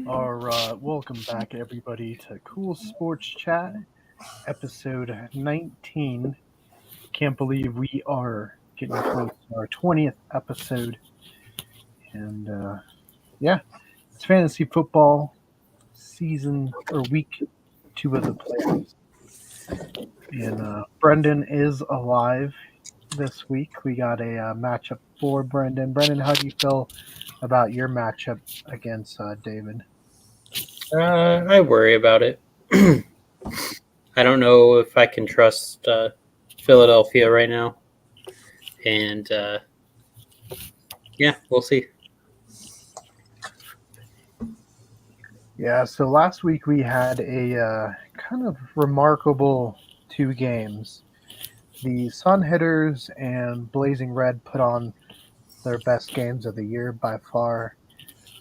All right, welcome back everybody to Cool Sports Chat, episode 19. Can't believe we are getting close to our 20th episode. And yeah, it's fantasy football season or week 2 of the playoffs. And Brendan is alive this week. We got a matchup for Brendan. Brendan, how do you feel about your matchup against David? I worry about it. I don't know if I can trust Philadelphia right now. And yeah, we'll see. Yeah, so last week we had a kind of remarkable 2 games. The Sun Hitters and Blazing Red put on their best games of the year by far,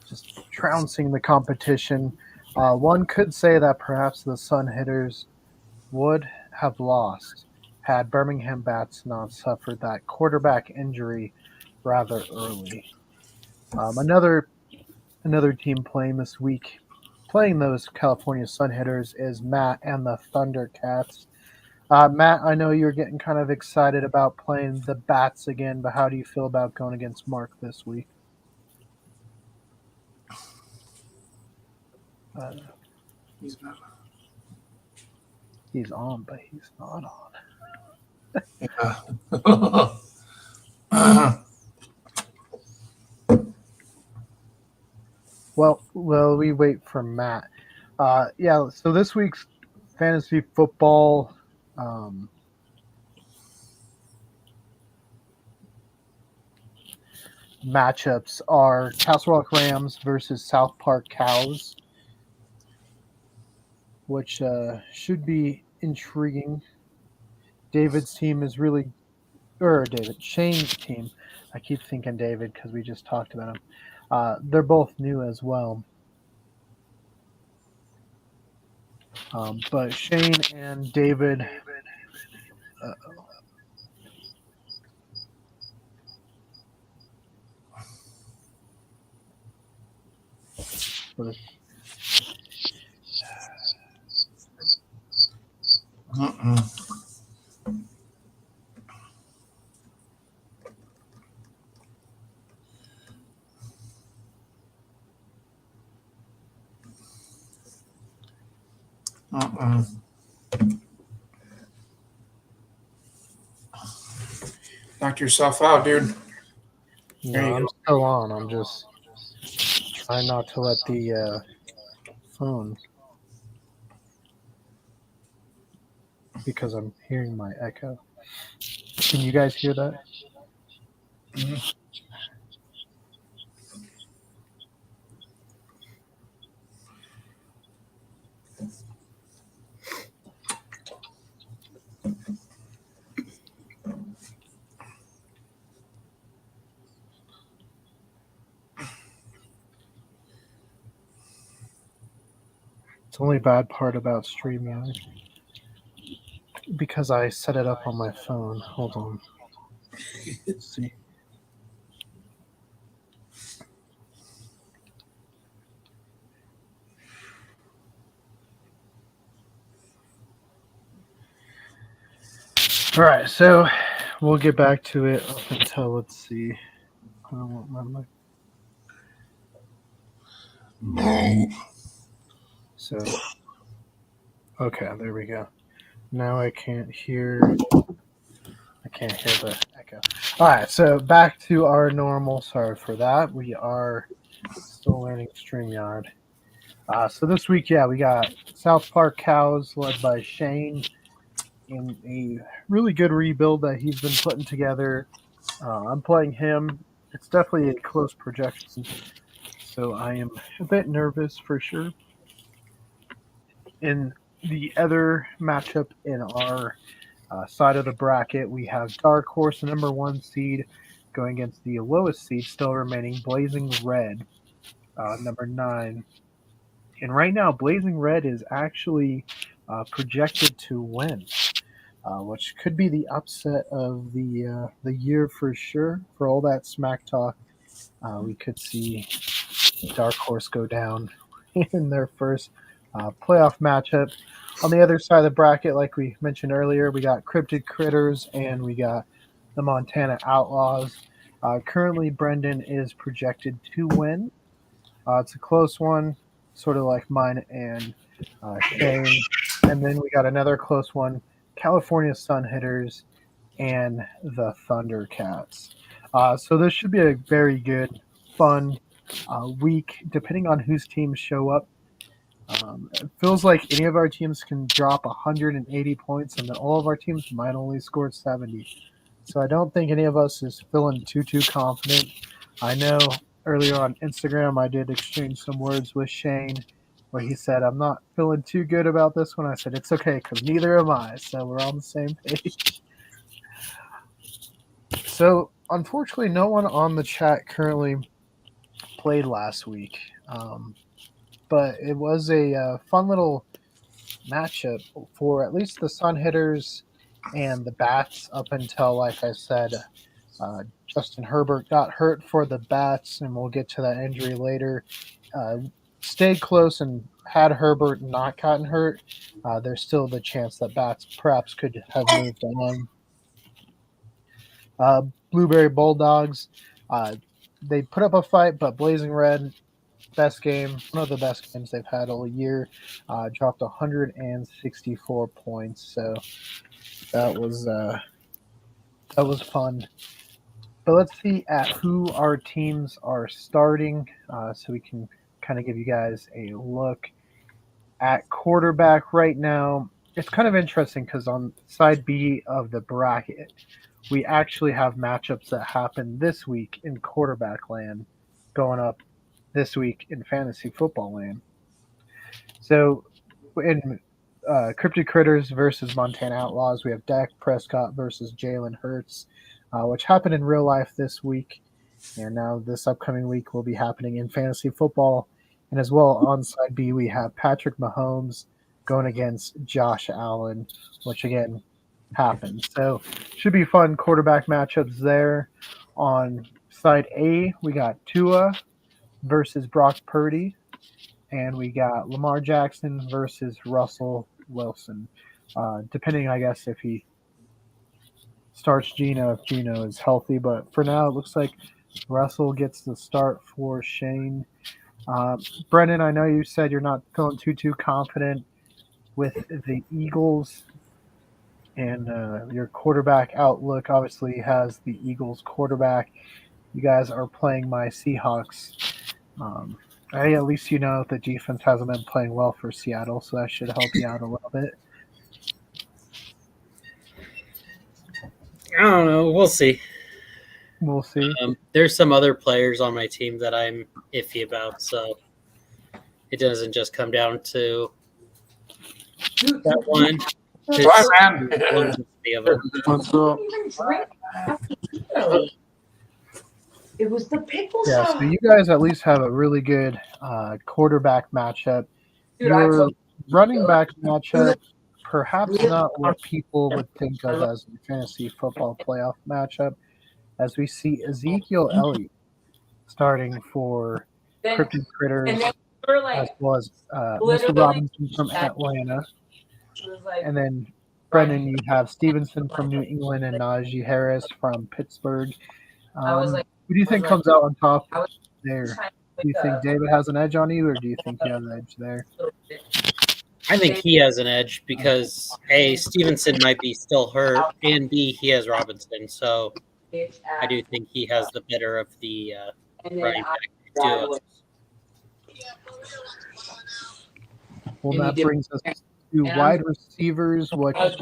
just trouncing the competition. One could say that perhaps the Sun Hitters would have lost had Birmingham Bats not suffered that quarterback injury rather early. Another team playing this week, playing those California Sun Hitters, is Matt and the Thundercats. Matt, I know you're getting kind of excited about playing the Bats again, but how do you feel about going against Mark this week? He's not. He's on, but he's not on. Yeah. Well, we wait for Matt. Yeah, so this week's fantasy football matchups are Castle Rock Rams versus South Park Cows, which should be intriguing. David's team is really, or Shane's team. I keep thinking David because we just talked about him. They're both new as well. But Shane and David. Knocked yourself out, dude. No, I'm still on. I'm just trying not to let the phone, because I'm hearing my echo. Can you guys hear that? Mm-hmm. It's the only bad part about StreamYard, because I set it up on my phone. Hold on. Let's see. All right, so we'll get back to it up until, let's see. I don't want my mic. No. So, okay, there we go. Now I can't hear the echo. All right, so back to our normal. Sorry for that. We are still learning StreamYard. So this week, yeah, we got South Park Cows led by Shane in a really good rebuild that he's been putting together. I'm playing him. It's definitely a close projection, so I am a bit nervous for sure. In the other matchup in our side of the bracket, we have Dark Horse, the number 1 seed, going against the lowest seed still remaining, Blazing Red, number 9. And right now, Blazing Red is actually projected to win, which could be the upset of the year for sure. For all that smack talk, we could see dark horse go down in their first playoff matchup. On the other side of the bracket, like we mentioned earlier, we got Cryptid Critters and we got the Montana Outlaws. Currently, Brendan is projected to win. It's a close one, sort of like mine and Shane. And then we got another close one, California Sun Hitters and the Thundercats. So this should be a very good, fun week, depending on whose teams show up. It feels like any of our teams can drop 180 points, and then all of our teams might only score 70. So I don't think any of us is feeling too confident. I know earlier on Instagram I did exchange some words with Shane where he said, I'm not feeling too good about this one. I said, it's okay because neither am I. So we're on the same page. So unfortunately, no one on the chat currently played last week. But it was a fun little matchup for at least the Sun Hitters and the Bats up until, like I said, Justin Herbert got hurt for the Bats, and we'll get to that injury later. Stayed close, and had Herbert not gotten hurt, there's still the chance that Bats perhaps could have moved on. Blueberry Bulldogs, they put up a fight, but Blazing Red, best game, one of the best games they've had all year, dropped 164 points. So that was fun. But let's see at who our teams are starting, so we can kind of give you guys a look at quarterback right now. It's kind of interesting because on side B of the bracket, we actually have matchups that happen this week in quarterback land going up this week in fantasy football land. So in Cryptid Critters versus Montana Outlaws, we have Dak Prescott versus Jalen Hurts, which happened in real life this week. And now this upcoming week will be happening in fantasy football. And as well on side B, we have Patrick Mahomes going against Josh Allen, which again happened. So should be fun quarterback matchups there. On side A, we got Tua versus Brock Purdy, and we got Lamar Jackson versus Russell Wilson. Depending, I guess, if he starts Geno, if Geno is healthy. But for now, it looks like Russell gets the start for Shane. Brendan, I know you said you're not feeling too confident with the Eagles, and your quarterback outlook obviously has the Eagles quarterback. You guys are playing my Seahawks. Hey, at least you know the defense hasn't been playing well for Seattle, so that should help you out a little bit. I don't know. We'll see. We'll see. There's some other players on my team that I'm iffy about, so it doesn't just come down to that one. Bye, man. What's up? It was the pickle Yeah, sauce. so you guys at least have a really good quarterback matchup. Your running back matchup, perhaps not what people would think of as a fantasy football playoff matchup, as we see Ezekiel Elliott starting for Cryptid Critters, as well as Mr. Robinson from Atlanta. And then, Brendan, you have Stevenson from New England and Najee Harris from Pittsburgh. Who do you think comes out on top there? Do you think David has an edge on you, or do you think you have an edge there? I think he has an edge because A, Stevenson might be still hurt, and B, he has Robinson. So I do think he has the better of the running back duo. Well, that brings us to wide receivers, which, I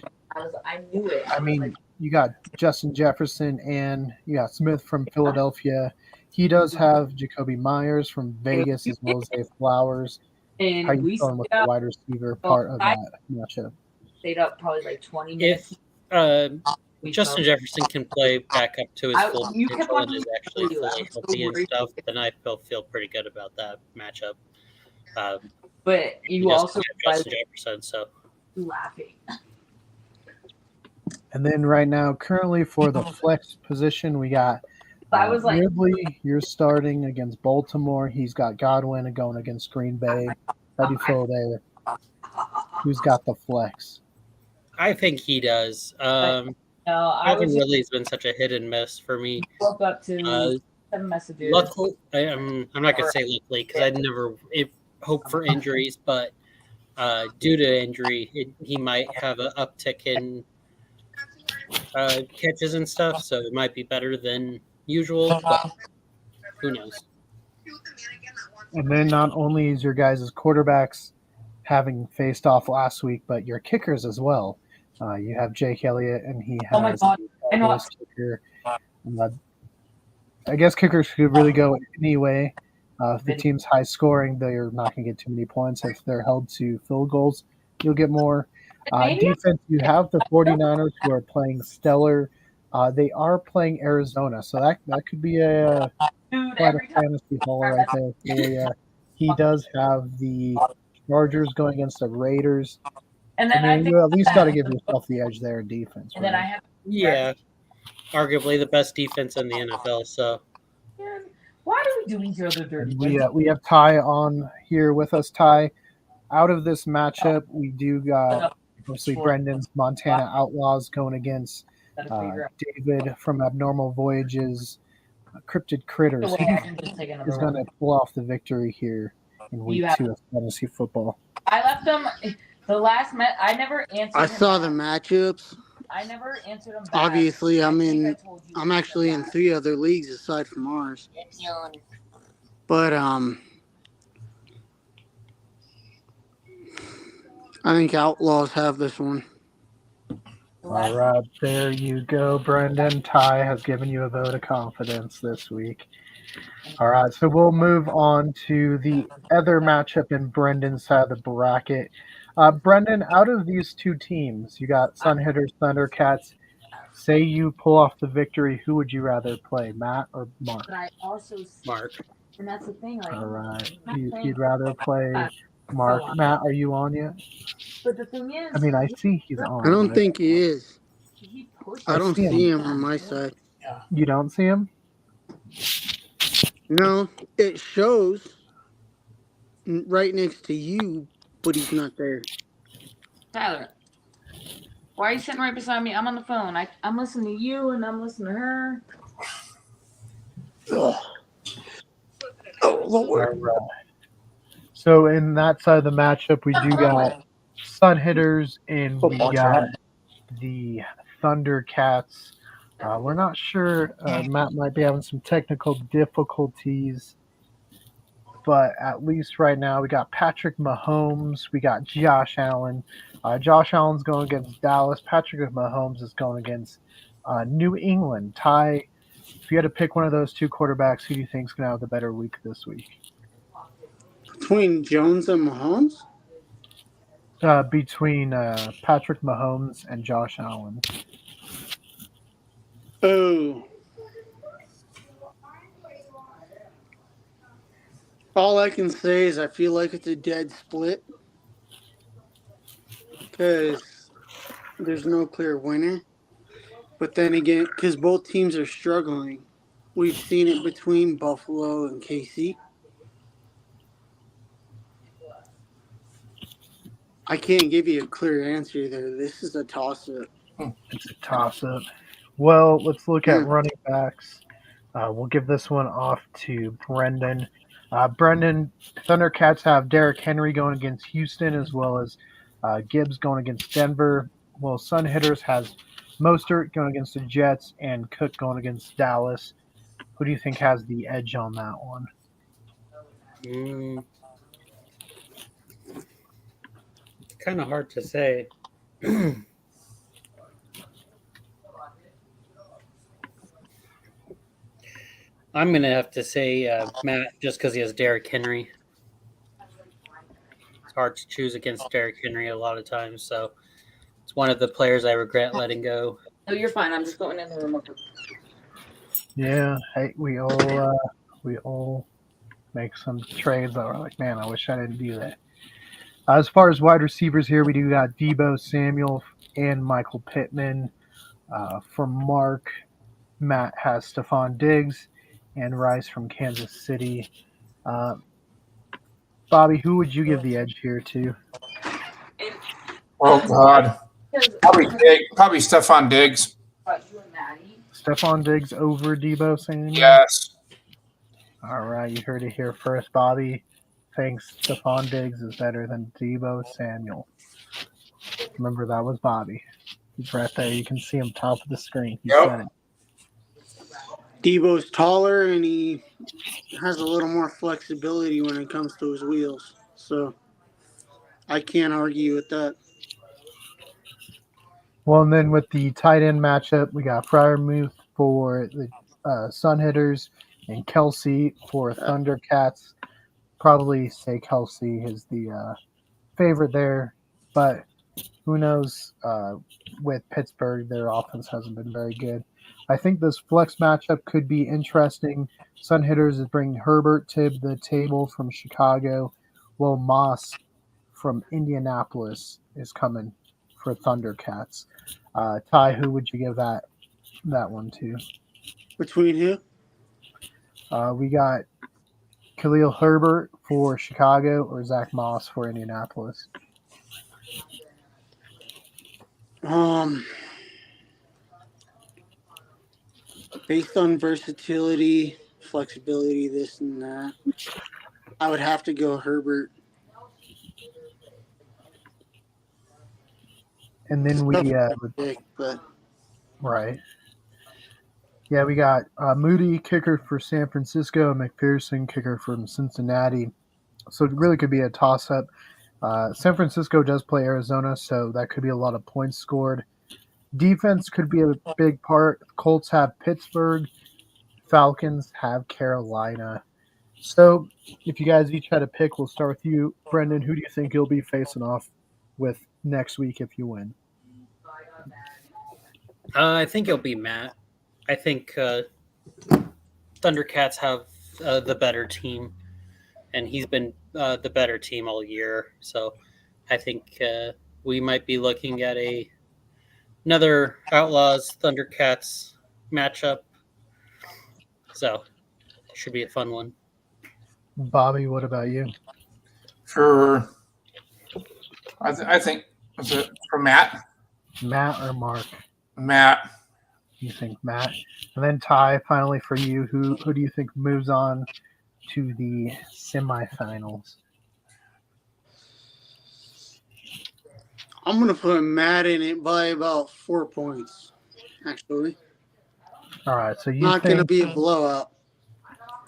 knew it. I mean, you got Justin Jefferson and you got Smith from Philadelphia. He does have Jacoby Myers from Vegas as well as Zay Flowers. How are you feeling with the wide receiver part of that matchup? Stayed up probably like 20 minutes. If Justin Jefferson can play back up to his full potential and is actually fully healthy and stuff, then I feel pretty good about that matchup. But you also Justin Jefferson, so laughing. And then right now, currently for the flex position, we got I was like, Ridley, you're starting against Baltimore. He's got Godwin going against Green Bay. How do you feel there? Who's got the flex? I think he does. no, I Calvin was Ridley's been such a hit and miss for me. woke up to Uh, 7 messages. Luckily, I'm not gonna say luckily because I'd never hope for injuries, but due to injury, he might have an uptick in catches and stuff, so it might be better than usual. But who knows? And then not only is your guys' quarterbacks having faced off last week, but your kickers as well. You have Jake Elliott, and he has Oh my God. I know. this kicker. I guess kickers could really go any way. If the team's high scoring, they're not going to get too many points. If they're held to field goals, you'll get more. Defense, you have the 49ers who are playing stellar. They are playing Arizona, so that could be quite a fantasy haul right there for you. He does have the Chargers going against the Raiders. And then I mean, you at least got to give yourself the edge there in defense. And then I have arguably the best defense in the NFL. So why do we do each other dirty? We have Ty on here with us. Ty, out of this matchup, we do got obviously Brendan's Montana Outlaws going against David from Abnormal Voyages, Cryptid Critters. Who is going to pull off the victory here in week 2 of fantasy football? I left them the last I never answered. I saw the matchups. I never answered them back. Obviously, I'm actually in 3 other leagues aside from ours. But I think Outlaws have this one. All right, there you go, Brendan. Ty has given you a vote of confidence this week. All right, so we'll move on to the other matchup in Brendan's side of the bracket. Brendan, out of these 2 teams, you got Sun Hitters, Thundercats. Say you pull off the victory, who would you rather play, Matt or Mark? But I also Mark. And that's the thing. Like, all right, you'd rather play Mark. Matt, are you on yet? But the thing is, I mean, I see he's on. I don't think he is. I don't see see him on my side. You don't see him? No, it shows right next to you, but he's not there. Tyler, why are you sitting right beside me? I'm on the phone. I'm listening to you, and I'm listening to her. Oh, Lord. Right. So in that side of the matchup, we do got Sun Hitters and we got the Thundercats. We're not sure. Matt might be having some technical difficulties, but at least right now we got Patrick Mahomes, we got Josh Allen. Josh Allen's going against Dallas. Patrick Mahomes is going against New England. Ty, if you had to pick one of those 2 quarterbacks, who do you think is going to have the better week this week? Between Jones and Mahomes? Between Patrick Mahomes and Josh Allen. Oh. All I can say is I feel like it's a dead split because there's no clear winner. But then again, because both teams are struggling, we've seen it between Buffalo and KC. I can't give you a clear answer there. This is a toss-up. It's a toss-up. Well, let's look at running backs. We'll give this one off to Brendan. Brendan, Thundercats have Derrick Henry going against Houston as well as Gibbs going against Denver. Well, Sun Hitters has Mostert going against the Jets and Cook going against Dallas. Who do you think has the edge on that one? Kind of hard to say. I'm going to have to say Matt just because he has Derrick Henry. It's hard to choose against Derrick Henry a lot of times, so it's one of the players I regret letting go. No, you're fine. I'm just going in the room. Yeah, hey, we all make some trades that were like, man, I wish I didn't do that. As far as wide receivers here, we do got Deebo Samuel and Michael Pittman. For Mark, Matt has Stephon Diggs and Rice from Kansas City. Bobby, who would you give the edge here to? Oh God, probably Stephon Diggs. Stephon Diggs over Debo Samuel? Yes. All right, you heard it here first. Bobby thinks Stephon Diggs is better than Debo Samuel. Remember, that was Bobby. He's right there. You can see him top of the screen. He Yep. said it. Debo's taller and he has a little more flexibility when it comes to his wheels. So I can't argue with that. Well, and then with the tight end matchup, we got Fryermuth for the Sun Hitters and Kelsey for Thundercats. Probably say Kelsey is the favorite there, but who knows? With Pittsburgh, their offense hasn't been very good. I think this flex matchup could be interesting. Sun Hitters is bringing Herbert to the table from Chicago. Will Moss from Indianapolis is coming for Thundercats. Ty, who would you give that one to? Between who? We got Khalil Herbert for Chicago or Zach Moss for Indianapolis. Based on versatility, flexibility, this and that, I would have to go Herbert. And then we But right. Yeah, we got Moody, kicker for San Francisco, and McPherson, kicker from Cincinnati. So it really could be a toss-up. San Francisco does play Arizona, so that could be a lot of points scored. Defense could be a big part. Colts have Pittsburgh. Falcons have Carolina. So if you guys each had a pick, we'll start with you. Brendan, who do you think you'll be facing off with next week if you win? I think it'll be Matt. I think Thundercats have the better team, and he's been the better team all year. So I think we might be looking at another Outlaws Thundercats matchup. So it should be a fun one. Bobby, what about you? I think was it for Matt? Matt or Mark? Matt. You think Matt? And then Ty, finally for you, who do you think moves on to the semifinals? I'm going to put Matt in it by about 4 points, actually. All right, so you Not think going to be a blowout.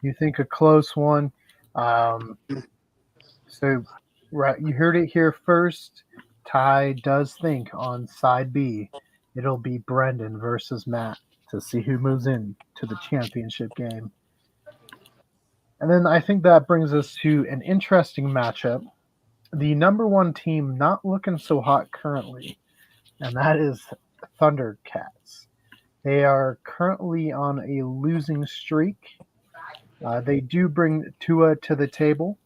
You think a close one. So right, you heard it here first. Ty does think on side B, it'll be Brendan versus Matt to see who moves in to the championship game. And then I think that brings us to an interesting matchup. The number one team not looking so hot currently, and that is Thundercats. They are currently on a losing streak. They do bring Tua to the table,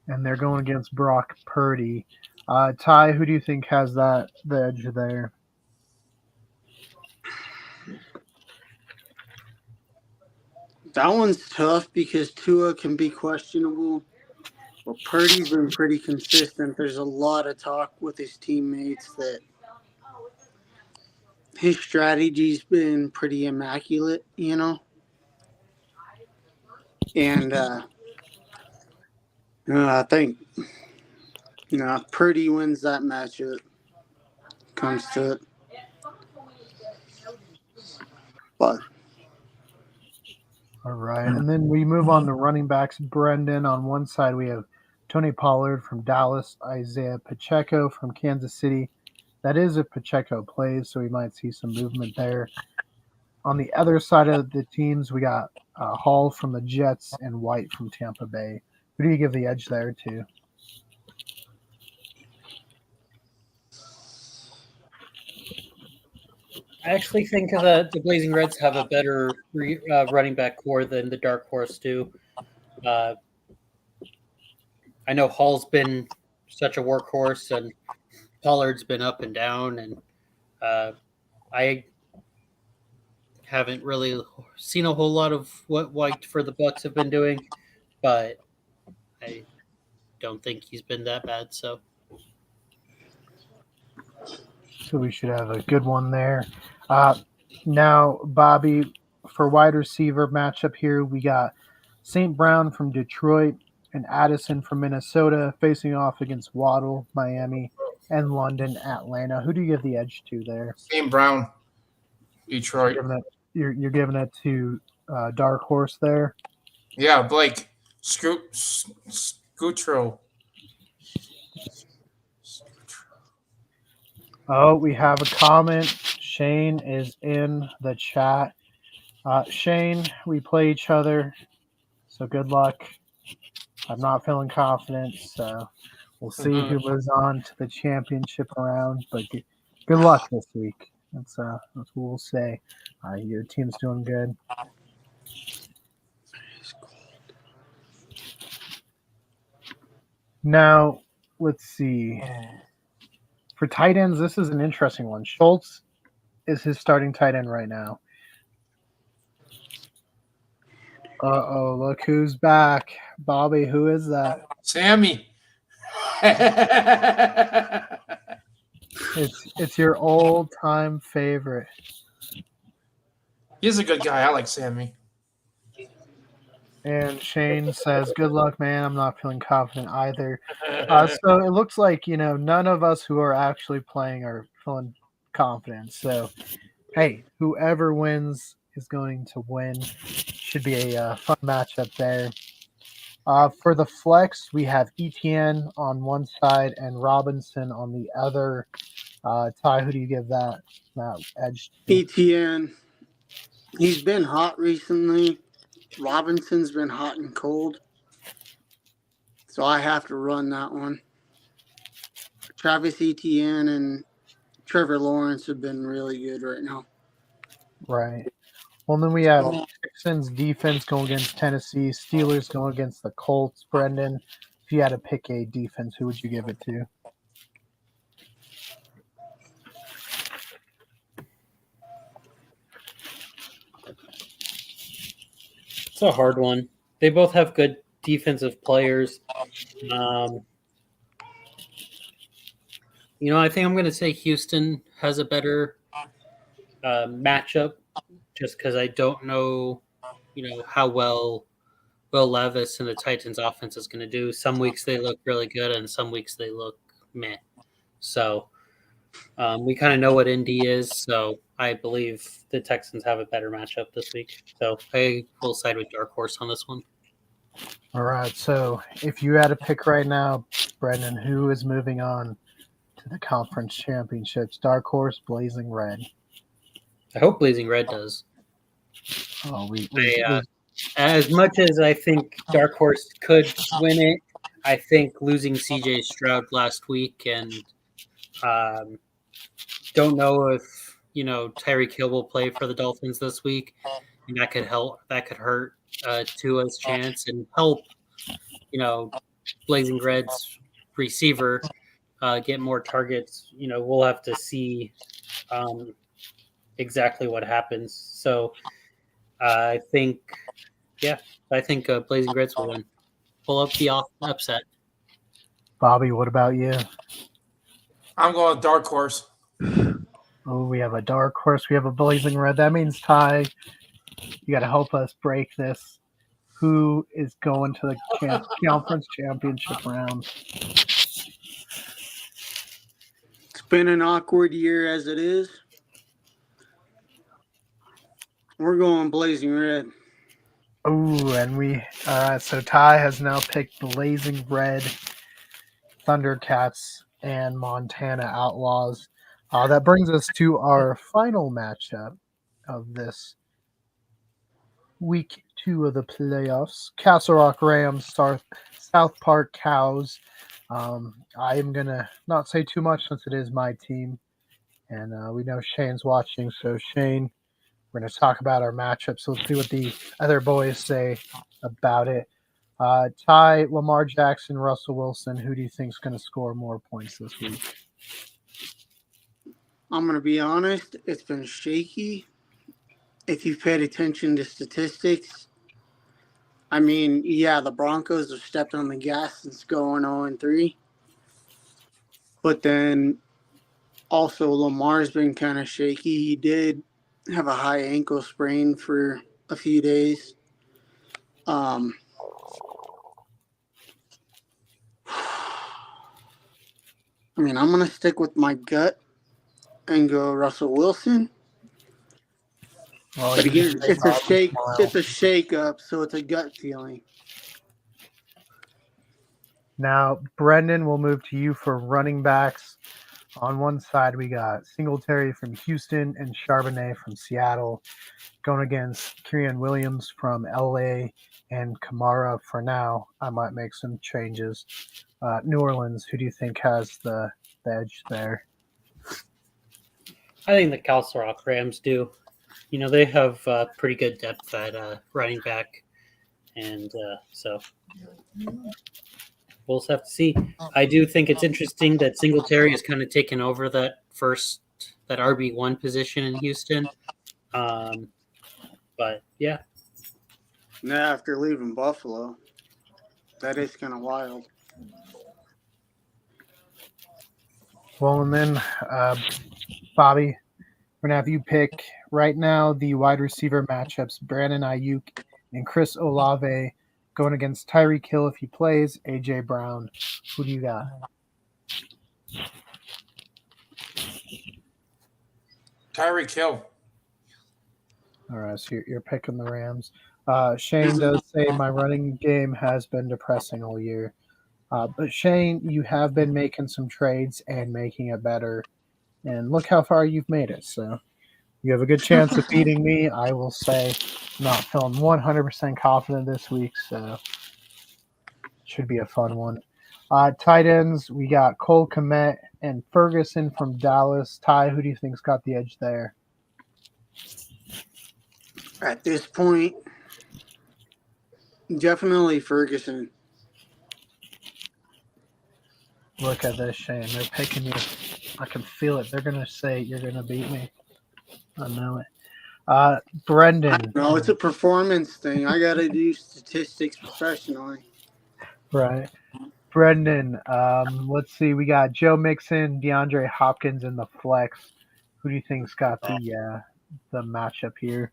and they're going against Brock Purdy. Ty, who do you think has the edge there? That one's tough because Tua can be questionable. Well, Purdy's been pretty consistent. There's a lot of talk with his teammates that his strategy's been pretty immaculate, you know? And I think, Purdy wins that matchup. Comes to it. But All right, and then we move on to running backs. Brendan, on one side, we have Tony Pollard from Dallas, Isaiah Pacheco from Kansas City. That is if Pacheco plays, so we might see some movement there. On the other side of the teams, we got Hall from the Jets and White from Tampa Bay. Who do you give the edge there to? I actually think the Blazing Reds have a better running back core than the Dark Horse do. I know Hall's been such a workhorse, and Pollard's been up and down, and I haven't really seen a whole lot of what White for the Bucks have been doing, but I don't think he's been that bad. So we should have a good one there. Now, Bobby, for wide receiver matchup here, we got St. Brown from Detroit and Addison from Minnesota facing off against Waddle, Miami, and London, Atlanta. Who do you give the edge to there? St. Brown, Detroit. You're giving it to Dark Horse there. Yeah, Blake Scutro. Oh, we have a comment. Shane is in the chat. Shane, we play each other, so good luck. I'm not feeling confident, so we'll see who moves on to the championship round. But good luck this week. That's what we'll say. Your team's doing good. Now, let's see. For tight ends, this is an interesting one. Schultz is his starting tight end right now. Uh-oh, look who's back. Bobby, who is that? Sammy. It's your old-time favorite. He's a good guy. I like Sammy. And Shane says, good luck, man. I'm not feeling confident either. So it looks like, none of us who are actually playing are feeling confident. So, hey, whoever wins is going to win. Should be a fun matchup there. For the flex, we have ETN on one side and Robinson on the other. Ty, who do you give that edge to? ETN. He's been hot recently. Robinson's been hot and cold. So I have to run that one. Travis Etienne and Trevor Lawrence have been really good right now. Right. Well, then we have Texans defense going against Tennessee. Steelers going against the Colts. Brendan, if you had to pick a defense, who would you give it to? it's a hard one. They both have good defensive players. I think I'm going to say Houston has a better matchup just because I don't know, how well Will Levis and the Titans offense is going to do. Some weeks they look really good and some weeks they look meh. So we kind of know what Indy is. So I believe the Texans have a better matchup this week. So I will side with Dark Horse on this one. All right. So if you had to pick right now, Brendan, who is moving on to the conference championships? Dark Horse, Blazing Red. I hope Blazing Red does. Oh, as much as I think Dark Horse could win it, I think losing CJ Stroud last week and don't know if Tyreek Hill will play for the Dolphins this week, and that could help. That could hurt Tua's chance and help Blazing Red's receiver get more targets. We'll have to see exactly what happens. So I think Blazing Reds will win. Pull up the upset. Bobby, what about you? I'm going with Dark Horse. Oh, we have a Dark Horse. We have a Blazing Red. That means, Ty, you got to help us break this. Who is going to the conference championship round? It's been an awkward year as it is. We're going Blazing Red. Oh, and so Ty has now picked Blazing Red, Thundercats, and Montana Outlaws. That brings us to our final matchup of this week 2 of the playoffs. Castle Rock Rams, South Park Cows. I am going to not say too much since it is my team. And we know Shane's watching. So, Shane, we're going to talk about our matchup. So let's see what the other boys say about it. Ty, Lamar Jackson, Russell Wilson. Who do you think is going to score more points this week? I'm going to be honest. It's been shaky. if you've paid attention to statistics, I mean, yeah, the Broncos have stepped on the gas since going 0-3. But then also Lamar's been kind of shaky. He did have a high ankle sprain for a few days. I mean, I'm going to stick with my gut and go Russell Wilson. Well, But you again, can say tomorrow. it's a shake up, so it's a gut feeling. Now, Brendan, we'll move to you for running backs. On one side, we got Singletary from Houston and Charbonnet from Seattle going against Kyren Williams from LA and Kamara for now. I might make some changes. New Orleans, who do you think has the edge there? I think the Culz Rams do. You know, they have pretty good depth at running back, and so we'll just have to see. I do think it's interesting that Singletary has kind of taken over that RB1 position in Houston. But yeah, Now, after leaving Buffalo, that is kind of wild. Well, and then, Bobby, we're going to have you pick right now the wide receiver matchups. Brandon Ayuk and Chris Olave going against Tyreek Hill if he plays, A.J. Brown. Who do you got? Tyreek Hill. All right, so you're picking the Rams. Shane does say my running game has been depressing all year. But Shane, you have been making some trades and making it better. And look how far you've made it. So you have a good chance of beating me. I will say not feeling 100% confident this week. So should be a fun one. Tight ends, we got Cole Kmet and Ferguson from Dallas. Ty, who do you think's got the edge there? At this point, definitely Ferguson. Look at this, Shane. They're picking you. I can feel it. They're going to say you're going to beat me. I know it. Brendan. No, it's a performance thing. I got to do statistics professionally. Right. Brendan, let's see. We got Joe Mixon, DeAndre Hopkins in the flex. Who do you think's got the matchup here?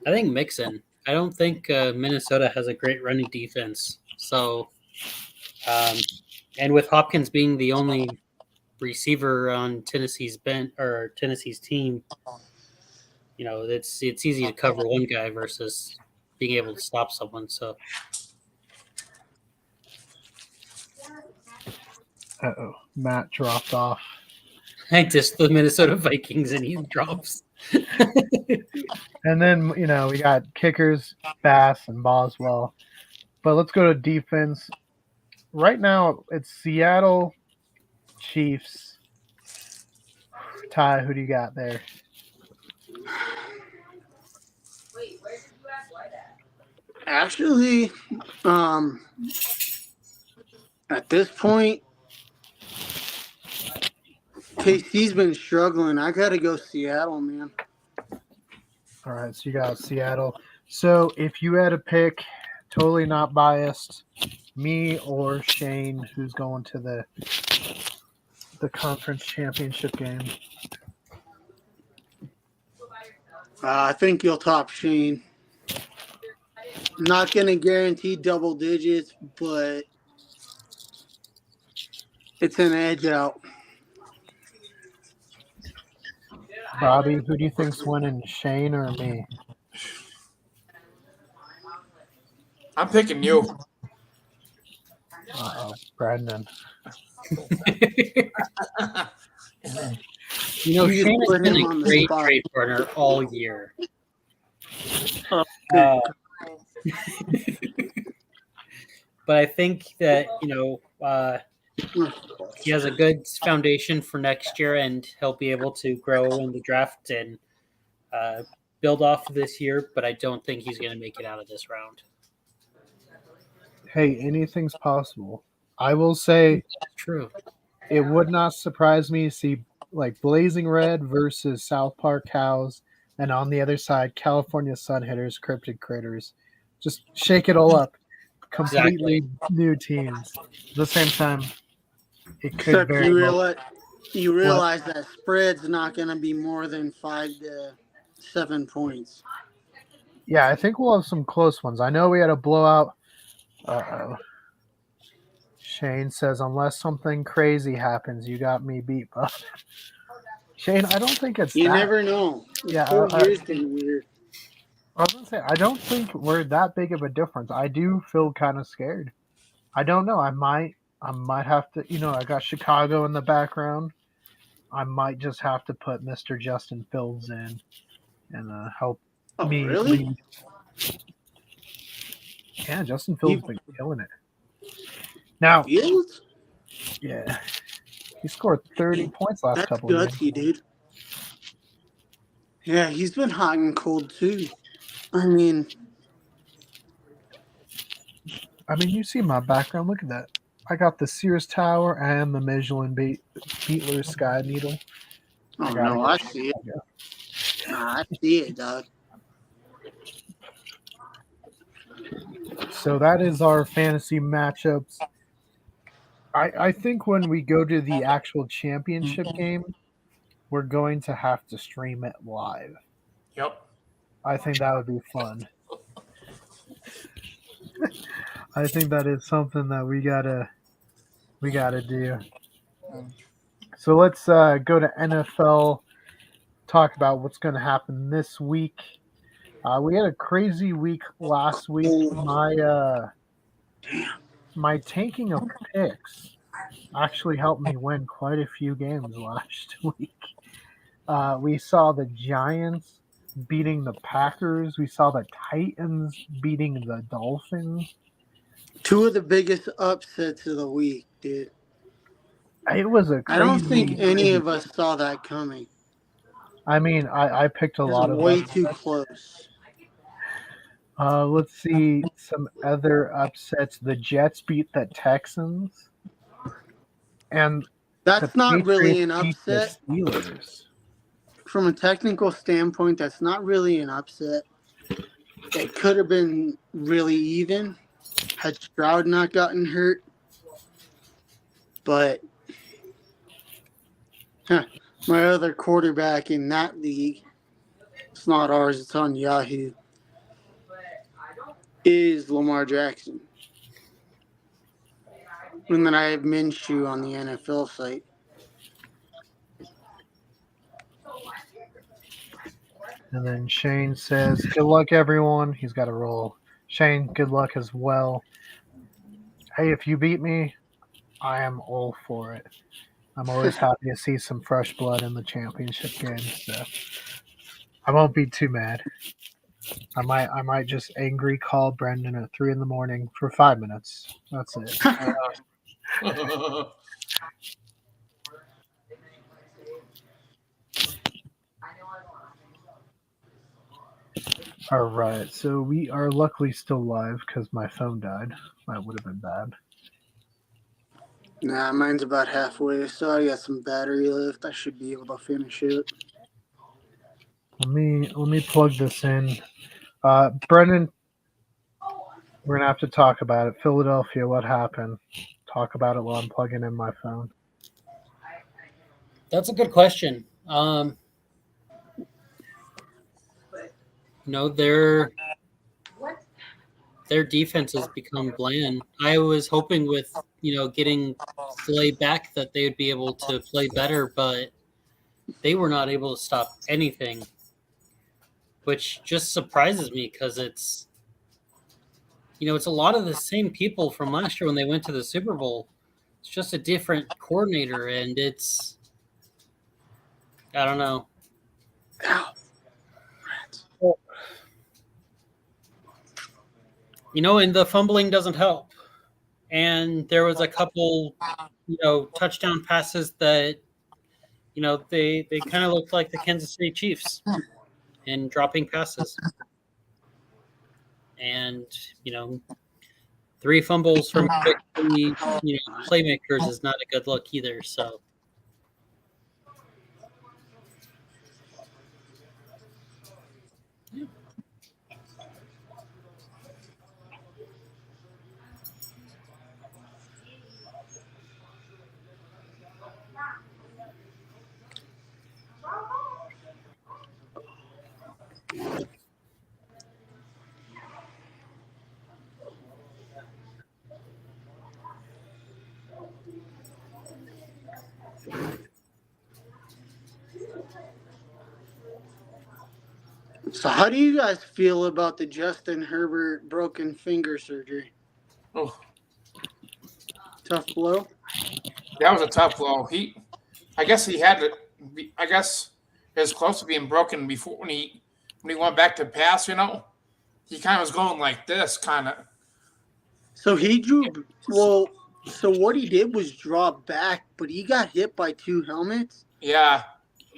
I think Mixon. I don't think Minnesota has a great running defense. So, and with Hopkins being the only receiver on Tennessee's team, you know, it's easy to cover one guy versus being able to stop someone. So, Matt dropped off. I just the Minnesota Vikings and he drops. And then, you know, we got kickers, Bass and Boswell. But let's go to defense. Right now, it's Seattle, Chiefs. Ty, who do you got there? Actually, at this point, KC's been struggling. I got to go Seattle, man. All right, so you got Seattle. So if you had to pick, totally not biased, me or Shane, who's going to the conference championship game? I think you'll top Shane. Not going to guarantee double digits, but it's an edge out. Bobby, who do you think's winning, Shane or me? I'm picking you. Brendan. You know, You Shane has put been him a on the great spot. trade partner all year. But I think that, you know, he has a good foundation for next year, and he'll be able to grow in the draft and build off of this year. But I don't think he's going to make it out of this round. Hey, anything's possible. I will say True. it would not surprise me to see like Blazing Red versus South Park Cows, and on the other side, California Sun Hitters, Cryptid Critters. Just shake it all up. Completely new teams. At the same time, it could Except very well. you realize that spread's not going to be more than 5 to 7 points. Yeah, I think we'll have some close ones. I know we had a blowout. Uh-oh. Shane says, unless something crazy happens, you got me beat, bud. Shane, I don't think it's You that. never know. Yeah, 4 years been weird. I was gonna say, I don't think we're that big of a difference. I do feel kind of scared. I don't know. I might have to. I got Chicago in the background. I might just have to put Mr. Justin Fields in and help Oh, me really? lead. Yeah, Justin Fields been killing it. Now, Fields? yeah, he scored 30 points last That's couple of gutsy, games. dude. Yeah, he's been hot and cold too. I mean, you see my background. Look at that. I got the Sears Tower and the Michelin Beatler Sky Needle. oh I gotta no, go I see it. Nah, I see it, dog. So that is our fantasy matchups. I think when we go to the actual championship game, we're going to have to stream it live. Yep. I think that would be fun. I think that is something that we gotta do. So let's go to NFL. Talk about what's going to happen this week. We had a crazy week last week. My tanking of picks actually helped me win quite a few games last week. We saw the Giants beating the Packers. We saw the Titans beating the Dolphins. 2 of the biggest upsets of the week, dude. It was a crazy. I don't think any of us saw that coming. I picked a lot of way them. too close. Let's see some other upsets. The Jets beat the Texans, and That's not really an beat the upset. Steelers. From a technical standpoint, that's not really an upset. It could have been really even had Stroud not gotten hurt. But my other quarterback in that league, it's not ours, it's on Yahoo, is Lamar Jackson. And then I have Minshew on the NFL site. And then Shane says, good luck, everyone. He's got a roll. Shane, good luck as well. Hey, if you beat me, I am all for it. I'm always happy to see some fresh blood in the championship game. So I won't be too mad. I might just angry call Brendan at 3 a.m. for 5 minutes. That's it. All right, so we are luckily still live because my phone died. That would have been bad. Nah, mine's about halfway, so I got some battery left. I should be able to finish it. Let me plug this in. Brendan, we're gonna have to talk about it. Philadelphia, what happened? Talk about it while I'm plugging in my phone. That's a good question. Their defense has become bland. I was hoping with getting Slay back that they would be able to play better, but they were not able to stop anything, which just surprises me because it's a lot of the same people from last year when they went to the Super Bowl. It's just a different coordinator, and I don't know. And the fumbling doesn't help. And there was a couple, touchdown passes that, they kind of looked like the Kansas City Chiefs in dropping passes. And, 3 fumbles from quickly, playmakers is not a good look either. So So how do you guys feel about the Justin Herbert broken finger surgery? Oh, Tough blow? that was a tough blow. I guess he had to. I guess it was close to being broken before when he went back to pass. He kind of was going like this, kind of. So he drew. Well, so what he did was draw back, but he got hit by two helmets, Yeah,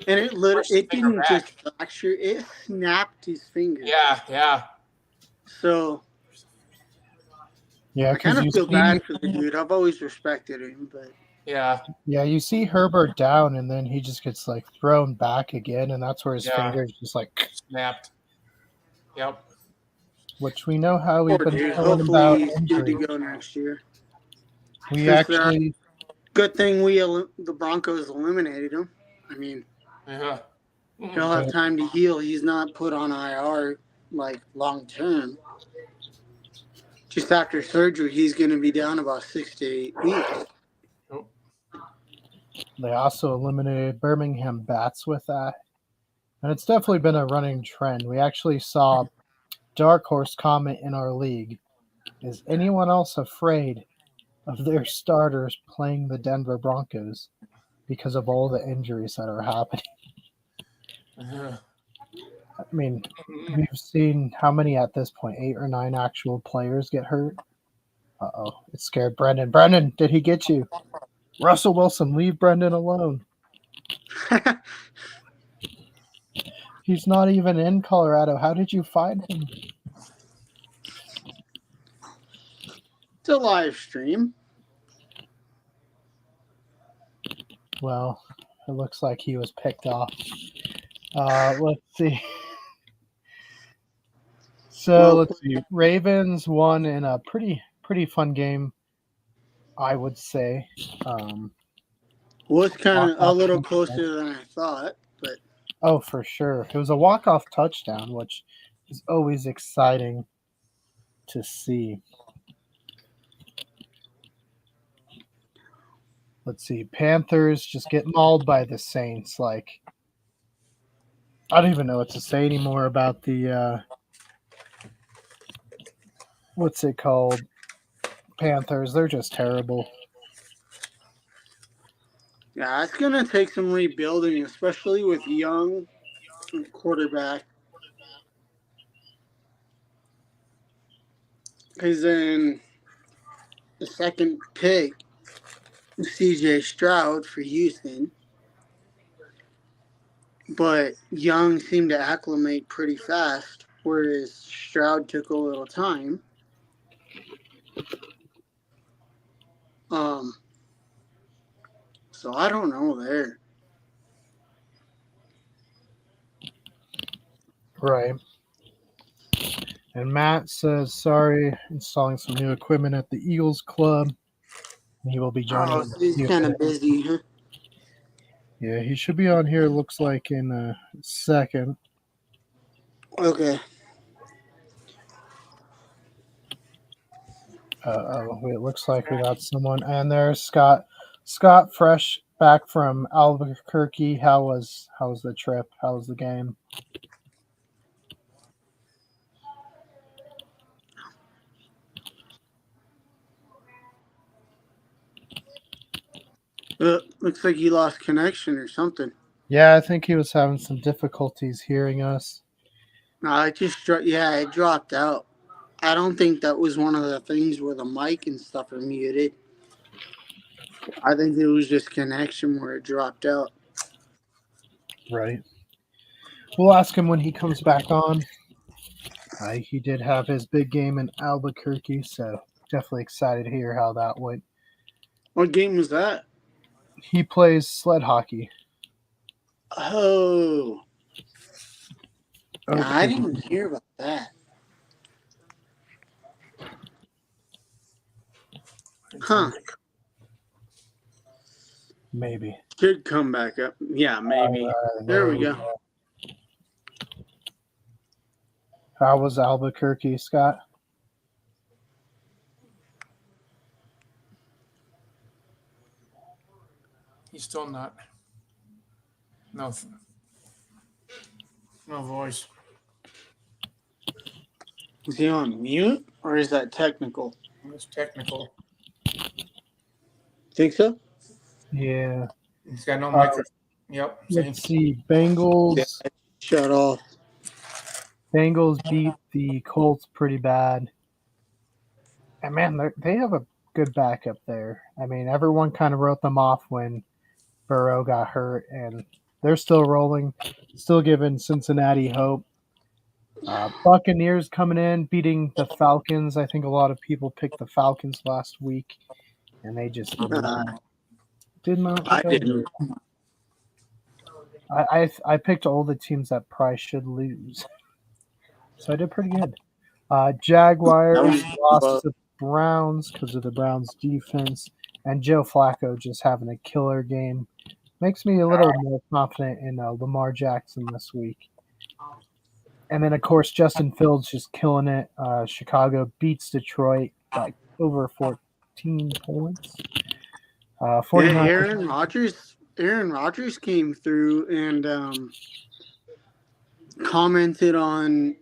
and pushed his it finger didn't just back. fracture; it snapped his finger. Yeah. So Yeah, I kind because of you feel see, bad for the dude. I've always respected him, but Yeah. you see Herbert down, and then he just gets like thrown back again, and that's where his Yeah. fingers just like, Snapped. Yep. which we know how we've poor been dude. telling about Hopefully he's good to injury. go next year. We Since actually, good thing the Broncos eliminated him. I mean, Yeah. he'll have time to heal. He's not put on IR like long term. Just after surgery, he's going to be down about 6 to 8 weeks. they also eliminated Birmingham Bats with that. And it's definitely been a running trend. We actually saw Dark Horse comment in our league. Is anyone else afraid of their starters playing the Denver Broncos because of all the injuries that are happening? Yeah. I mean, we've seen how many at this point, 8 or 9 actual players get hurt. Uh-oh, it scared Brendan. Brendan, did he get you? Russell Wilson, leave Brendan alone. He's not even in Colorado. How did you find him? It's a live stream. Well, it looks like he was picked off. Let's see. So let's see. Ravens won in a pretty fun game, I would say. Was kind of a little closer than I thought, but oh, for sure, it was a walk-off touchdown, which is always exciting to see. Let's see. Panthers just get mauled by the Saints. Like, I don't even know what to say anymore about the what's it called? Panthers. They're just terrible. yeah, it's going to take some rebuilding, especially with young quarterback. Because then the second pick, CJ Stroud for Houston. But Young seemed to acclimate pretty fast, whereas Stroud took a little time. So I don't know there. Right. And Matt says, sorry, installing some new equipment at the Eagles Club. He will be joining. So he's kind of busy, huh? Yeah, he should be on here, looks like, in a second. Okay. It looks like we got someone. And there's Scott. Scott, fresh back from Albuquerque. How was the trip? How was the game? Looks like he lost connection or something. Yeah, I think he was having some difficulties hearing us. It dropped out. I don't think that was one of the things where the mic and stuff are muted. I think it was just connection where it dropped out. Right. We'll ask him when he comes back on. He did have his big game in Albuquerque, so definitely excited to hear how that went. What game was that? He plays sled hockey. Oh. Okay. Yeah, I didn't hear about that. Huh. Maybe. Should come back up. Yeah, maybe. There we go. How was Albuquerque, Scott? He's still not. No voice. Is he on mute or is that technical? It's technical. Think so? Yeah. He's got no microphone. Yep. Same. Let's see. Bengals. Shut off. Bengals beat the Colts pretty bad. And man, they have a good backup there. I mean, everyone kind of wrote them off when Burrow got hurt, and they're still rolling, still giving Cincinnati hope. Buccaneers coming in, beating the Falcons. I think a lot of people picked the Falcons last week, and they just did not. I show. didn't. I picked all the teams that probably should lose, so I did pretty good. Jaguars lost to the Browns because of the Browns' defense, and Joe Flacco just having a killer game. Makes me a little more confident in Lamar Jackson this week. And then, of course, Justin Fields just killing it. Chicago beats Detroit by over 14 points. 49. Aaron Rodgers came through and commented on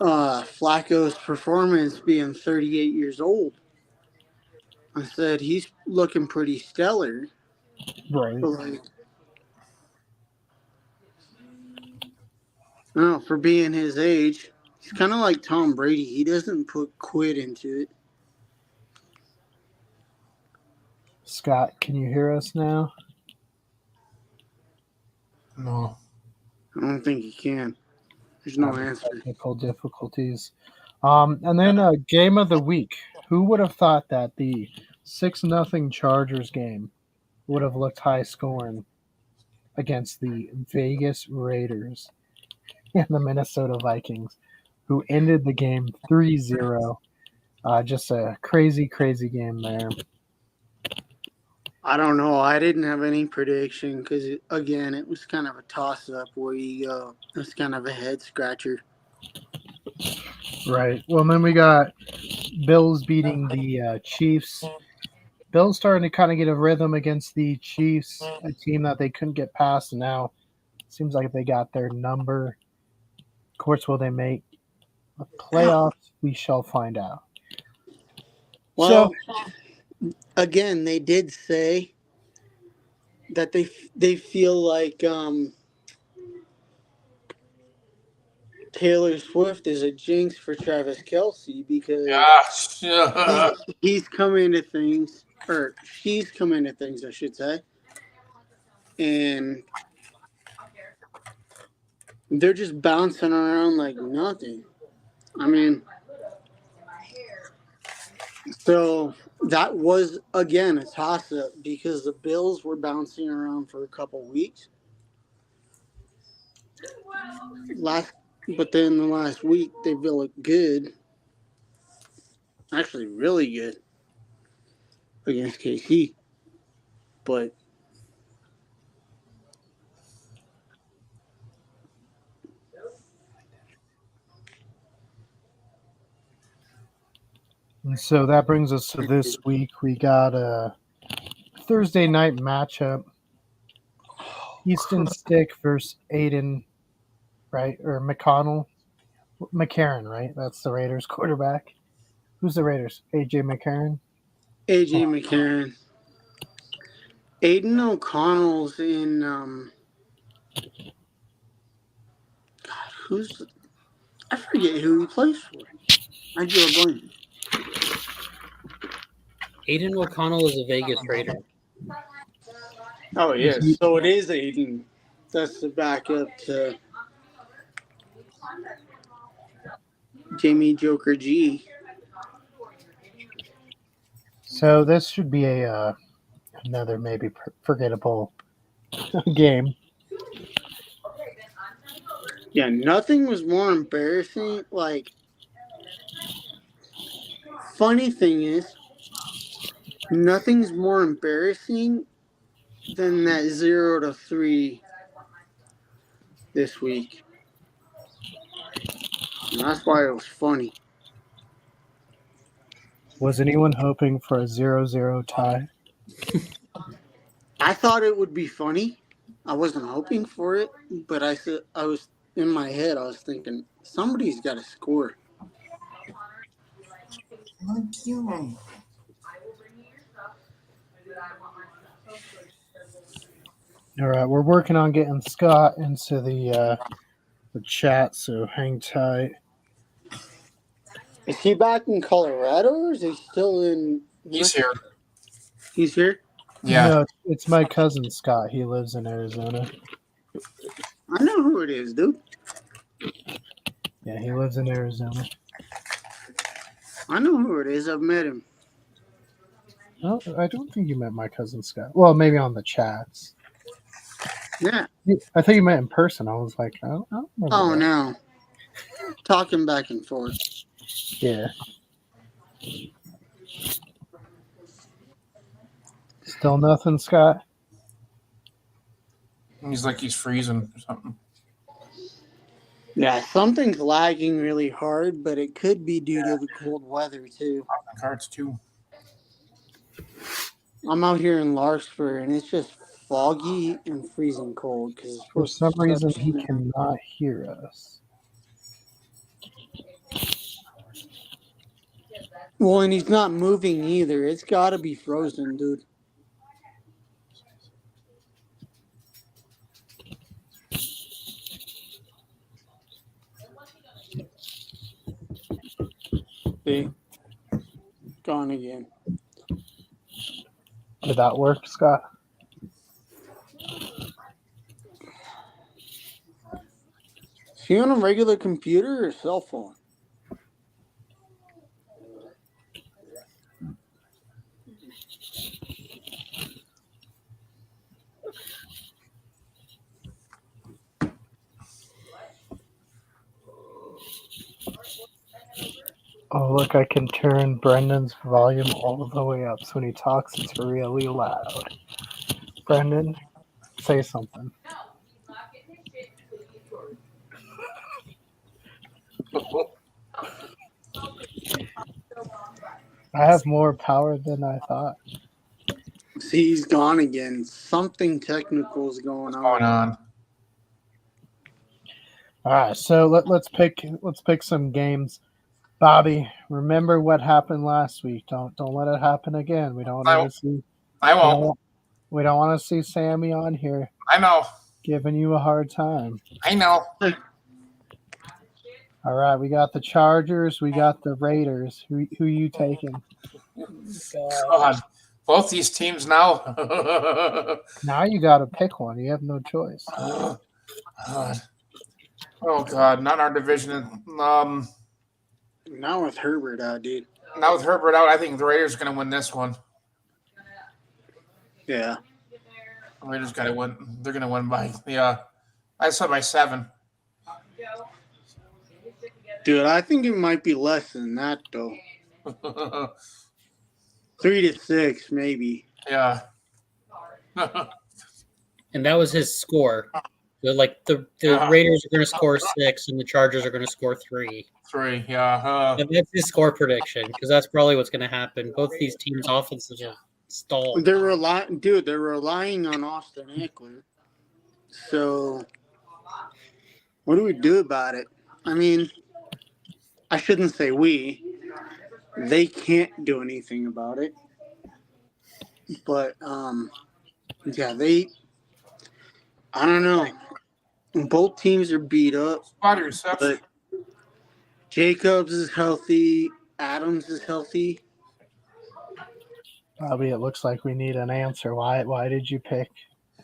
Flacco's performance being 38 years old. I said he's looking pretty stellar. Right. But like, no, for being his age, he's kind of like Tom Brady. He doesn't put quit into it. Scott, can you hear us now? No. I don't think he can. There's no answer. Technical difficulties. And then game of the week. Who would have thought that the 6-0 Chargers game would have looked high scoring against the Vegas Raiders and the Minnesota Vikings, who ended the game 3-0. Just a crazy, crazy game there. I don't know. I didn't have any prediction because, again, it was kind of a toss-up where you go. It was kind of a head-scratcher. Right. Well, then we got Bills beating the Chiefs. Bills starting to kind of get a rhythm against the Chiefs, a team that they couldn't get past. And now it seems like they got their number. Of course, will they make the playoffs? We shall find out. Well, again, they did say that they feel like Taylor Swift is a jinx for Travis Kelce because he's come into things, or she's come into things, I should say, and they're just bouncing around like nothing. I mean, so that was, again, a toss-up because the Bills were bouncing around for a couple weeks. But then the last week, they looked good. Actually, really good against KC. But and so that brings us to this week. We got a Thursday night matchup. Easton Stick versus Aiden, right? Or McCarron, right? That's the Raiders quarterback. Who's the Raiders? A.J. McCarron? A.J. McCarron. Aiden O'Connell's in God, I forget who he plays for. I drew a blank. Aiden O'Connell is a Vegas Raider. Oh, yes. So it is Aiden. That's the backup to Jamie Joker G. So this should be another maybe forgettable game. Yeah, nothing was more embarrassing. Like, funny thing is, nothing's more embarrassing than that 0-3 this week. And that's why it was funny. Was anyone hoping for a 0-0 tie? I thought it would be funny. I wasn't hoping for it, but I was in my head. I was thinking, Somebody's got to score. All right, we're working on getting Scott into the chat, so hang tight. Is he back in Colorado or is he still in? He's here. He's here? Yeah. No, it's my cousin Scott. He lives in Arizona. I know who it is, dude. Yeah, he lives in Arizona. I know who it is. I've met him. No, I don't think you met my cousin Scott. Well, maybe on the chats. Yeah. I thought you met in person. I was like, I don't remember Oh, that. no. Talking back and forth. Yeah. Still nothing, Scott? He's like he's freezing or something. Yeah, something's lagging really hard, but it could be due to the cold weather, too. Cards too. I'm out here in Larkspur, and it's just foggy and freezing cold. Cause For some reason, he cannot hear us. Well, and he's not moving either. It's got to be frozen, dude. See? Gone again. Did that work, Scott? Is he on a regular computer or cell phone? Oh, look, I can turn Brendan's volume all the way up so when he talks, it's really loud. Brendan, say something. I have more power than I thought. See, he's gone again. Something technical is going What's going on? All right, so let's pick some games. Bobby, remember what happened last week. Don't let it happen again. We don't want to see. I won't. We don't want to see Sammy on here I know. giving you a hard time. I know. All right, we got the Chargers. We got the Raiders. Who you taking? God. Both these teams now. Now you got to pick one. You have no choice. God. Oh God, not our division. Now with Herbert out, dude. Now with Herbert out, I think the Raiders are going to win this one. Yeah. The Raiders got to win. They're going to win by I said by 7. Dude, I think it might be less than that though. 3-6, maybe. Yeah. And that was his score. So, like the Raiders are going to score 6, and the Chargers are going to score 3. 3, yeah. And that's his score prediction because that's probably what's going to happen. Both these teams' offenses are stalled. They're relying on Austin Eckler. So, what do we do about it? I mean, I shouldn't say we. They can't do anything about it. But, yeah, I don't know. Both teams are beat up. Spot reception. But Jacobs is healthy. Adams is healthy. Bobby, it looks like we need an answer. Why did you pick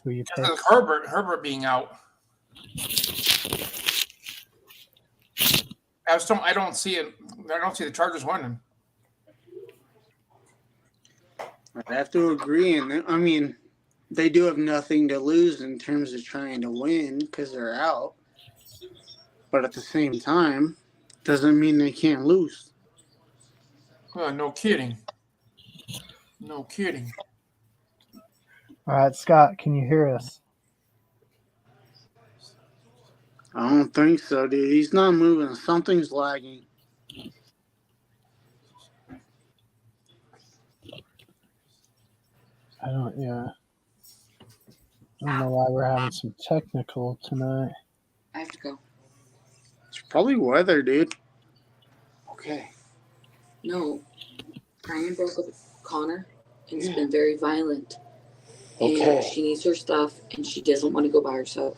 who you picked? Herbert being out. I don't see it. I don't see the Chargers winning. I have to agree. And I mean, they do have nothing to lose in terms of trying to win because they're out. But at the same time, doesn't mean they can't lose. No kidding. No kidding. All right, Scott, can you hear us? I don't think so, dude. He's not moving. Something's lagging. I don't know why we're having some technical tonight. I have to go. Probably weather, dude. Okay. No. Ryan broke up with Connor and it's been very violent. And Okay. she needs her stuff and she doesn't want to go by herself.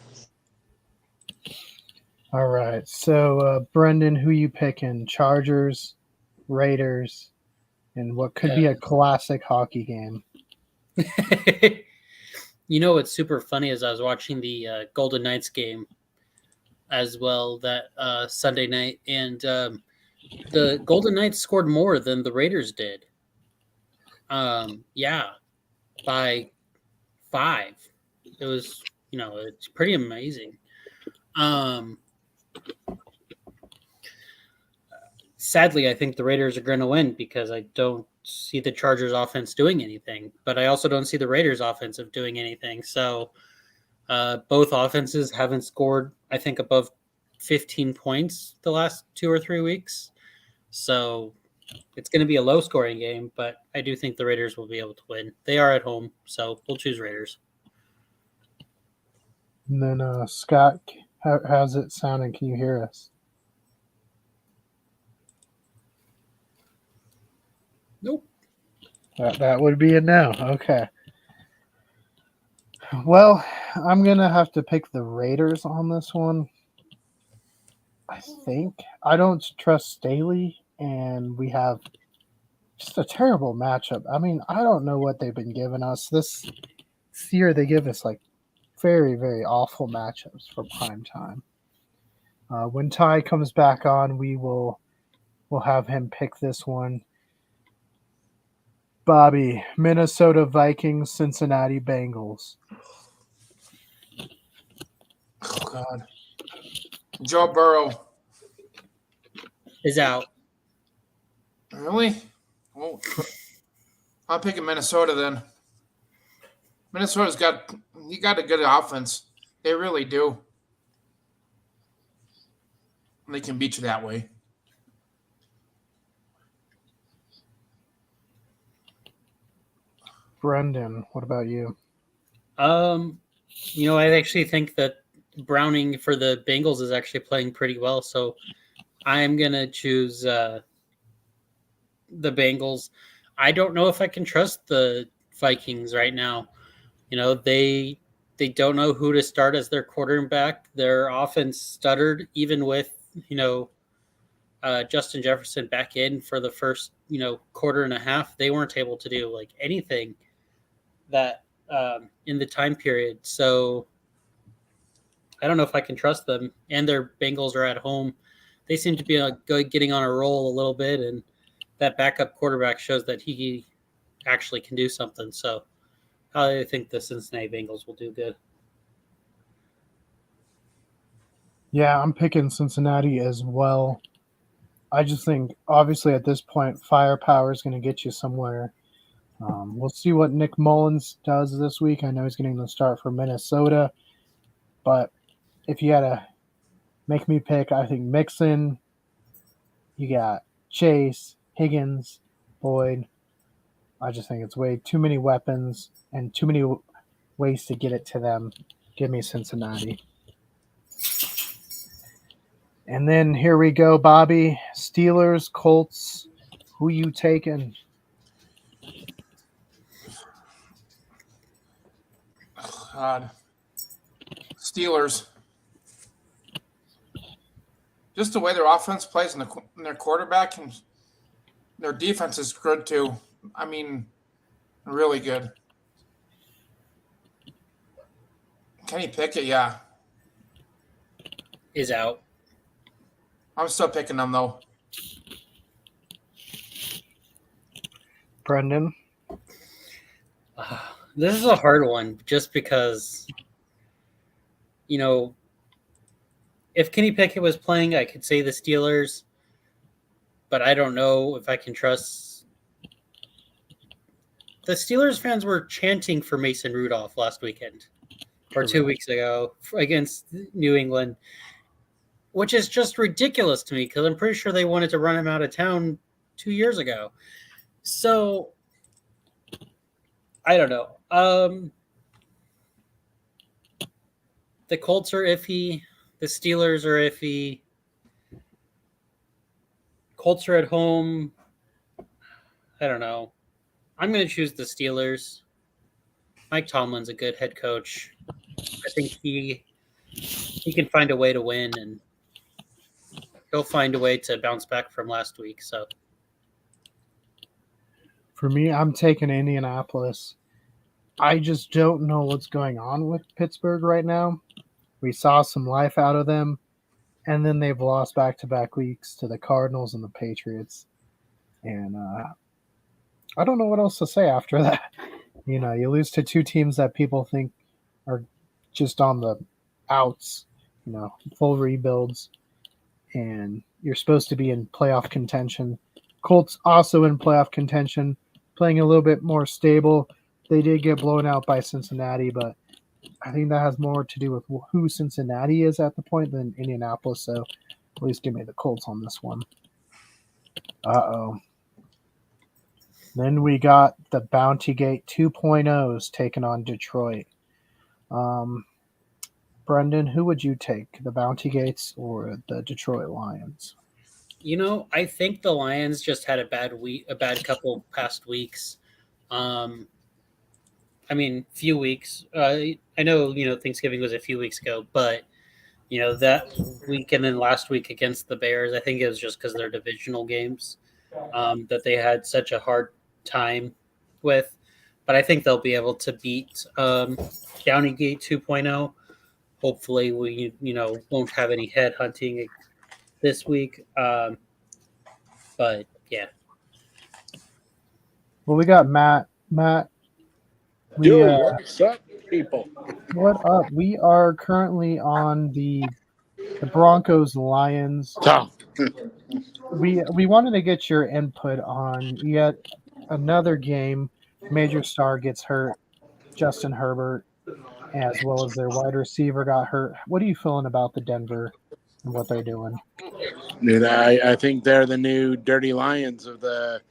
All right. So, Brendan, who you picking? Chargers, Raiders, and what could be a classic hockey game? You know what's super funny is I was watching the Golden Knights game as well that Sunday night, and the Golden Knights scored more than the Raiders did. Yeah, by 5. It was, it's pretty amazing. Sadly, I think the Raiders are going to win because I don't see the Chargers offense doing anything, but I also don't see the Raiders offensive doing anything. So both offenses haven't scored, I think, above 15 points the last 2 or 3 weeks. So it's going to be a low scoring game, but I do think the Raiders will be able to win. They are at home, so we'll choose Raiders. And then, Scott, how's it sounding? Can you hear us? Nope. That would be a no. Okay. Well, I'm going to have to pick the Raiders on this one. I think. I don't trust Staley, and we have just a terrible matchup. I mean, I don't know what they've been giving us. This year they give us like very, very awful matchups for prime time. When Ty comes back on, we'll have him pick this one. Bobby, Minnesota Vikings, Cincinnati Bengals. Oh, God. Joe Burrow. Is out. Really? Well, I'm picking Minnesota then. Minnesota's got a good offense. They really do. They can beat you that way. Brendan, what about you? I actually think that Browning for the Bengals is actually playing pretty well, so I'm gonna choose the Bengals. I don't know if I can trust the Vikings right now. They don't know who to start as their quarterback. Their offense stuttered even with Justin Jefferson back in for the first quarter and a half. They weren't able to do like anything that in the time period. So I don't know if I can trust them. And their Bengals are at home. They seem to be getting on a roll a little bit, and that backup quarterback shows that he actually can do something. So I think the Cincinnati Bengals will do good. Yeah, I'm picking Cincinnati as well. I just think, obviously, at this point, firepower is going to get you somewhere. We'll see what Nick Mullins does this week. I know he's getting the start for Minnesota, but if you had to make me pick, I think Mixon, you got Chase, Higgins, Boyd. I just think it's way too many weapons and too many ways to get it to them. Give me Cincinnati. And then here we go, Bobby. Steelers, Colts. Who you taking? God. Steelers. Just the way their offense plays and their quarterback and their defense is good too. I mean, really good. Kenny Pickett, yeah. Is out. I'm still picking them though. Brendan? This is a hard one just because, if Kenny Pickett was playing, I could say the Steelers, but I don't know if I can trust. The Steelers fans were chanting for Mason Rudolph last weekend or 2 weeks ago against New England, which is just ridiculous to me because I'm pretty sure they wanted to run him out of town 2 years ago. So I don't know. The Colts are iffy. The Steelers are iffy. Colts are at home. I don't know. I'm going to choose the Steelers. Mike Tomlin's a good head coach. I think he can find a way to win, and he'll find a way to bounce back from last week. So For me, I'm taking Indianapolis. I just don't know what's going on with Pittsburgh right now. We saw some life out of them, and then they've lost back-to-back weeks to the Cardinals and the Patriots. And I don't know what else to say after that. You know, you lose to two teams that people think are just on the outs, you know, full rebuilds, and you're supposed to be in playoff contention. Colts also in playoff contention, playing a little bit more stable. They did get blown out by Cincinnati, but I think that has more to do with who Cincinnati is at the point than Indianapolis. So at least give me the Colts on this one. Uh-oh. Then we got the Bounty Gate 2.0s taking on Detroit. Brendan, who would you take, the Bounty Gates or the Detroit Lions? I think the Lions just had a bad couple past weeks. Few weeks. I know, Thanksgiving was a few weeks ago, but that week and then last week against the Bears, I think it was just because they're divisional games that they had such a hard time with. But I think they'll be able to beat Downeygate 2.0. Hopefully, we won't have any head hunting this week. But yeah. Well, we got Matt. Matt, What's up, people? what up? We are currently on the Broncos Lions. Oh, We wanted to get your input on yet another game. Major star gets hurt, Justin Herbert, as well as their wide receiver got hurt. What are you feeling about the Denver and what they're doing? dude, I think they're the new Dirty Lions of not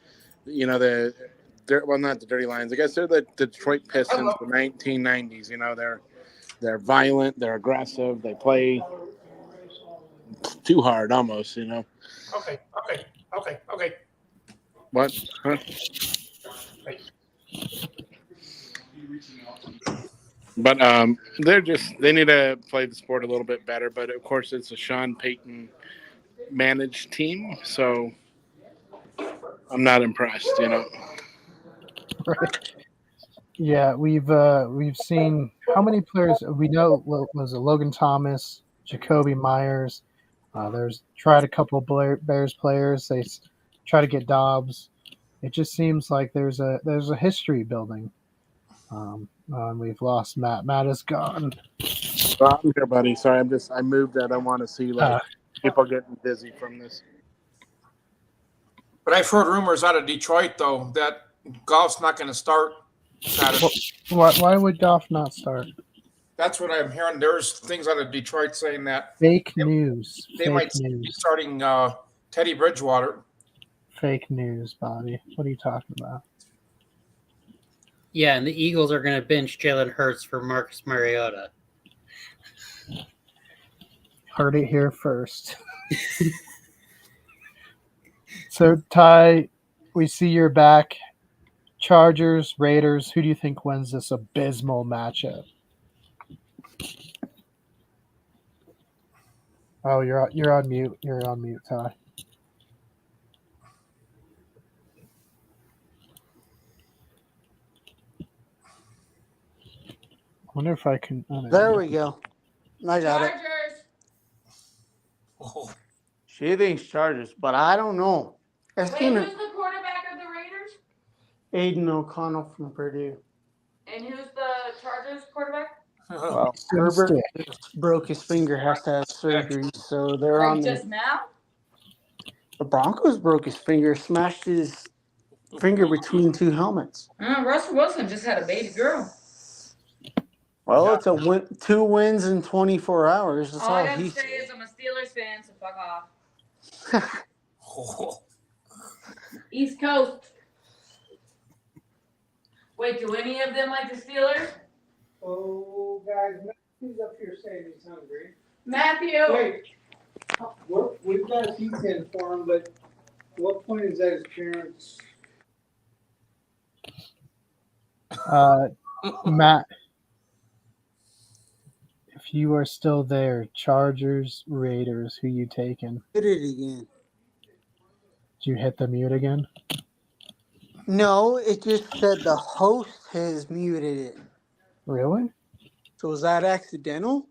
the Dirty Lions. I guess they're the Detroit Pistons of the 1990s. They're violent, they're aggressive, they play too hard almost. Okay. What? Huh? But they need to play the sport a little bit better. But of course, it's a Sean Payton managed team, so I'm not impressed. Right. Yeah, we've seen how many players we know. Was it Logan Thomas, Jacoby Myers? There's tried a couple of Bears players. They try to get Dobbs. It just seems like there's a history building. We've lost Matt. Matt is gone. Well, I'm here, buddy. Sorry, I moved. I don't want to see people getting dizzy from this. But I've heard rumors out of Detroit, though, that Goff's not going to start Saturday. Why would Goff not start? That's what I'm hearing. There's things out of Detroit saying that Fake news. they might be starting Teddy Bridgewater. Fake news, Bobby. What are you talking about? Yeah, and the Eagles are going to bench Jalen Hurts for Marcus Mariota. Heard it here first. So, Ty, we see you're back. Chargers, Raiders. Who do you think wins this abysmal matchup? Oh, you're on mute. You're on mute, Ty. I wonder if I can. There we go. I got it. Oh, She thinks Chargers, but I don't know. Wait, who's the quarterback of the Raiders? Aiden O'Connell from Purdue. And who's the Chargers quarterback? Well, Herbert broke his finger, has to have surgery, so they're on the. Just now? The Broncos broke his finger, smashed his finger between two helmets. Russell Wilson just had a baby girl. Well, it's a 2 wins in 24 hours. That's All I all gotta he say is I'm a Steelers fan, so fuck off. oh. East Coast. Wait, do any of them like the Steelers? Oh, guys, Matthew's up here saying he's hungry. Matthew! Wait, we've got a pizza in for him, but What point is that his parents? Matt, if you are still there, Chargers, Raiders, who you taking? Hit it again. Did you hit the mute again? No, it just said the host has muted it. Really? So was that accidental?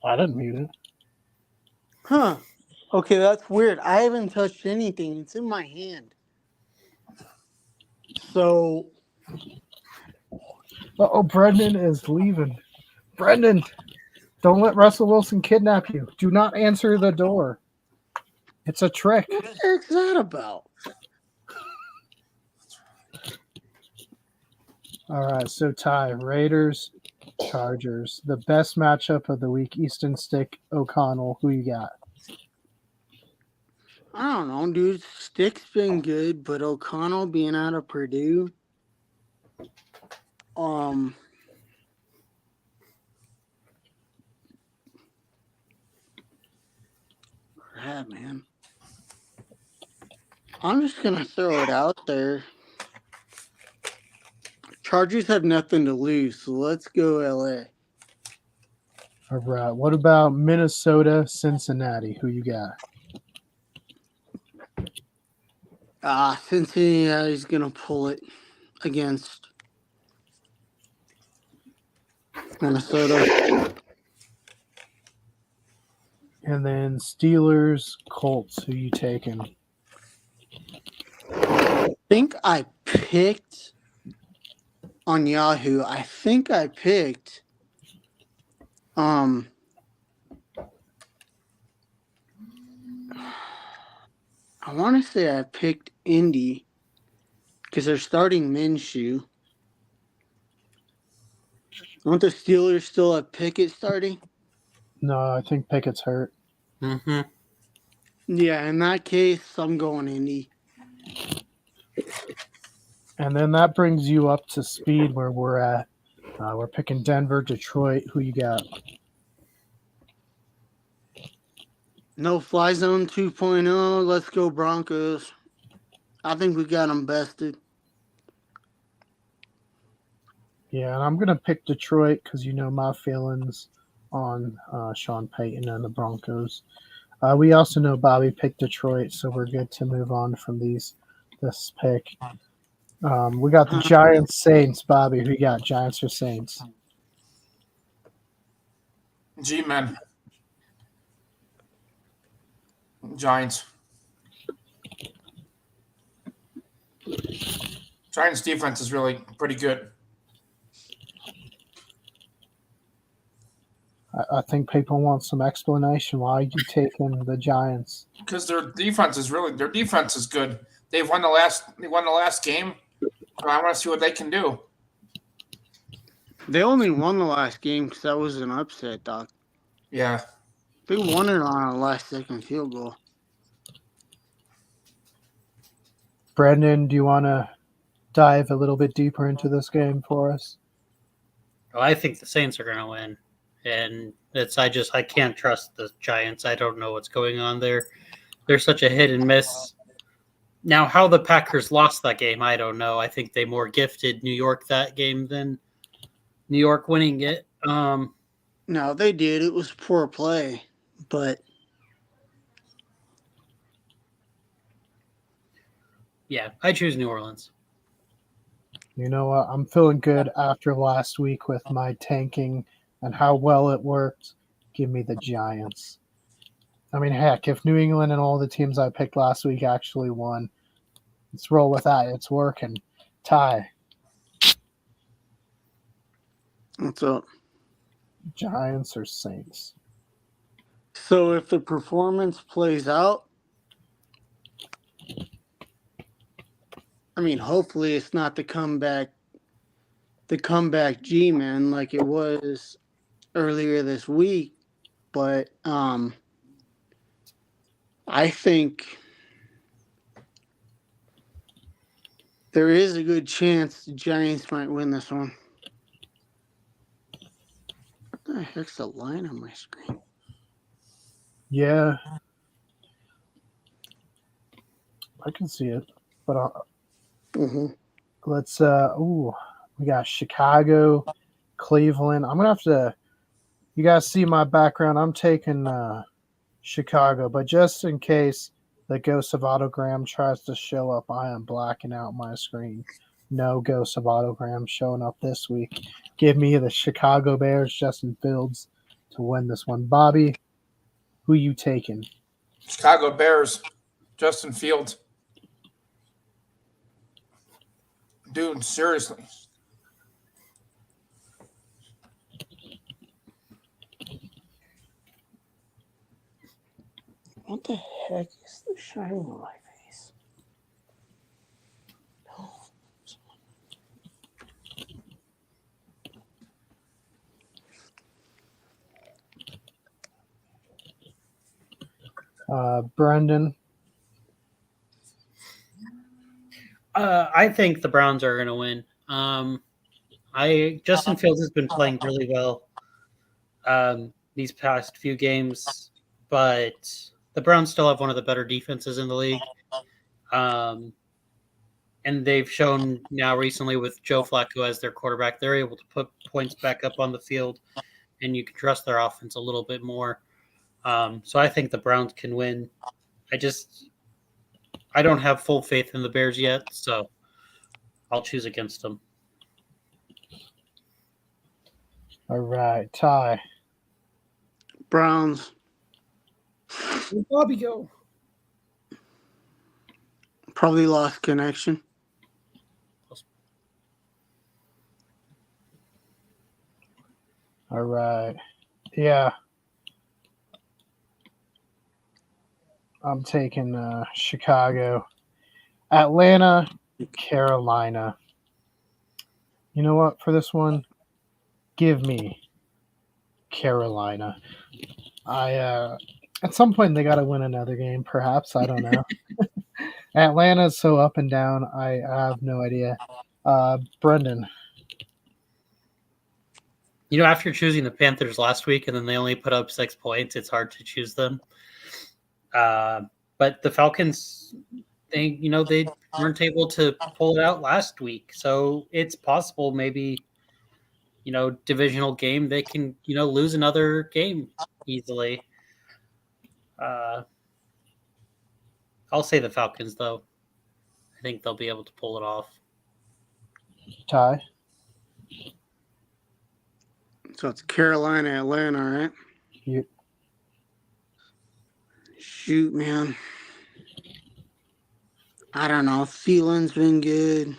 I didn't mute it. Huh. Okay, that's weird. I haven't touched anything. It's in my hand. So Oh, Brendan is leaving. Brendan, don't let Russell Wilson kidnap you. Do not answer the door. It's a trick. what the heck's that about? All right, so Ty, Raiders, Chargers. The best matchup of the week, Easton Stick, O'Connell. Who you got? I don't know, dude. Stick's been good, but O'Connell being out of Purdue. Yeah, man. I'm just gonna throw it out there. Chargers have nothing to lose, so let's go LA. All right. What about Minnesota, Cincinnati? Who you got? Cincinnati's gonna pull it against Minnesota. And then Steelers, Colts. Who you taking? I think I picked on Yahoo. I want to say I picked Indy because they're starting Minshew. Aren't the Steelers still at Pickett starting? No, I think Pickett's hurt. Mm-hmm. Yeah, in that case, I'm going Indy. And then that brings you up to speed where we're at. We're picking Denver, Detroit. Who you got? No fly zone 2.0. Let's go Broncos. I think we got them bested. Yeah, and I'm going to pick Detroit because you know my feelings on Sean Payton and the Broncos. We also know Bobby picked Detroit, so we're good to move on from this pick. We got the Giants, Saints. Bobby, who you got? Giants or Saints? G-men. Giants. Giants defense is really pretty good. I think people want some explanation. Why are you taking the Giants? Because their defense is good. They've won the last game. I want to see what they can do. They only won the last game because that was an upset, Doc. Yeah. They won it on a last-second field goal. Brendan, do you want to dive a little bit deeper into this game for us? Well, I think the Saints are going to win. And I can't trust the Giants. I don't know what's going on there. They're such a hit and miss. Now, how the Packers lost that game, I don't know. I think they more gifted New York that game than New York winning it. No, they did. It was poor play, but yeah, I choose New Orleans. You know what? I'm feeling good after last week with my tanking and how well it worked. Give me the Giants. I mean, heck, if New England and all the teams I picked last week actually won, let's roll with that. It's working. Ty. what's up? Giants or Saints? So if the performance plays out, I mean, hopefully it's not the comeback G-man like it was earlier this week, but I think there is a good chance the Giants might win this one. What the heck's the line on my screen? Yeah. I can see it, but Mm-hmm. let's. We got Chicago, Cleveland. I'm gonna have to. You guys see my background. I'm taking Chicago, but just in case the ghost of autogram tries to show up, I am blacking out my screen. No ghost of autogram showing up this week. Give me the Chicago Bears, Justin Fields, to win this one. Bobby, who you taking? Chicago Bears, Justin Fields. Dude, seriously. What the heck is the shining on my face? Brendan. I think the Browns are going to win. Justin Fields has been playing really well these past few games, but the Browns still have one of the better defenses in the league. And they've shown now recently with Joe Flacco as their quarterback, they're able to put points back up on the field, and you can trust their offense a little bit more. So I think the Browns can win. I don't have full faith in the Bears yet, so I'll choose against them. All right, Ty. Browns. Where'd Bobby go? Probably lost connection. All right. Yeah. I'm taking Chicago. Atlanta, Carolina. You know what? For this one, give me Carolina. At some point they got to win another game, perhaps. I don't know. Atlanta's so up and down. I have no idea. Brendan. After choosing the Panthers last week and then they only put up 6 points, it's hard to choose them. But the Falcons, they weren't able to pull it out last week. So it's possible maybe, divisional game, they can, lose another game easily. I'll say the Falcons, though. I think they'll be able to pull it off. Ty. So it's Carolina, Atlanta, right? Yep. Shoot, man. I don't know. Thielen's been good.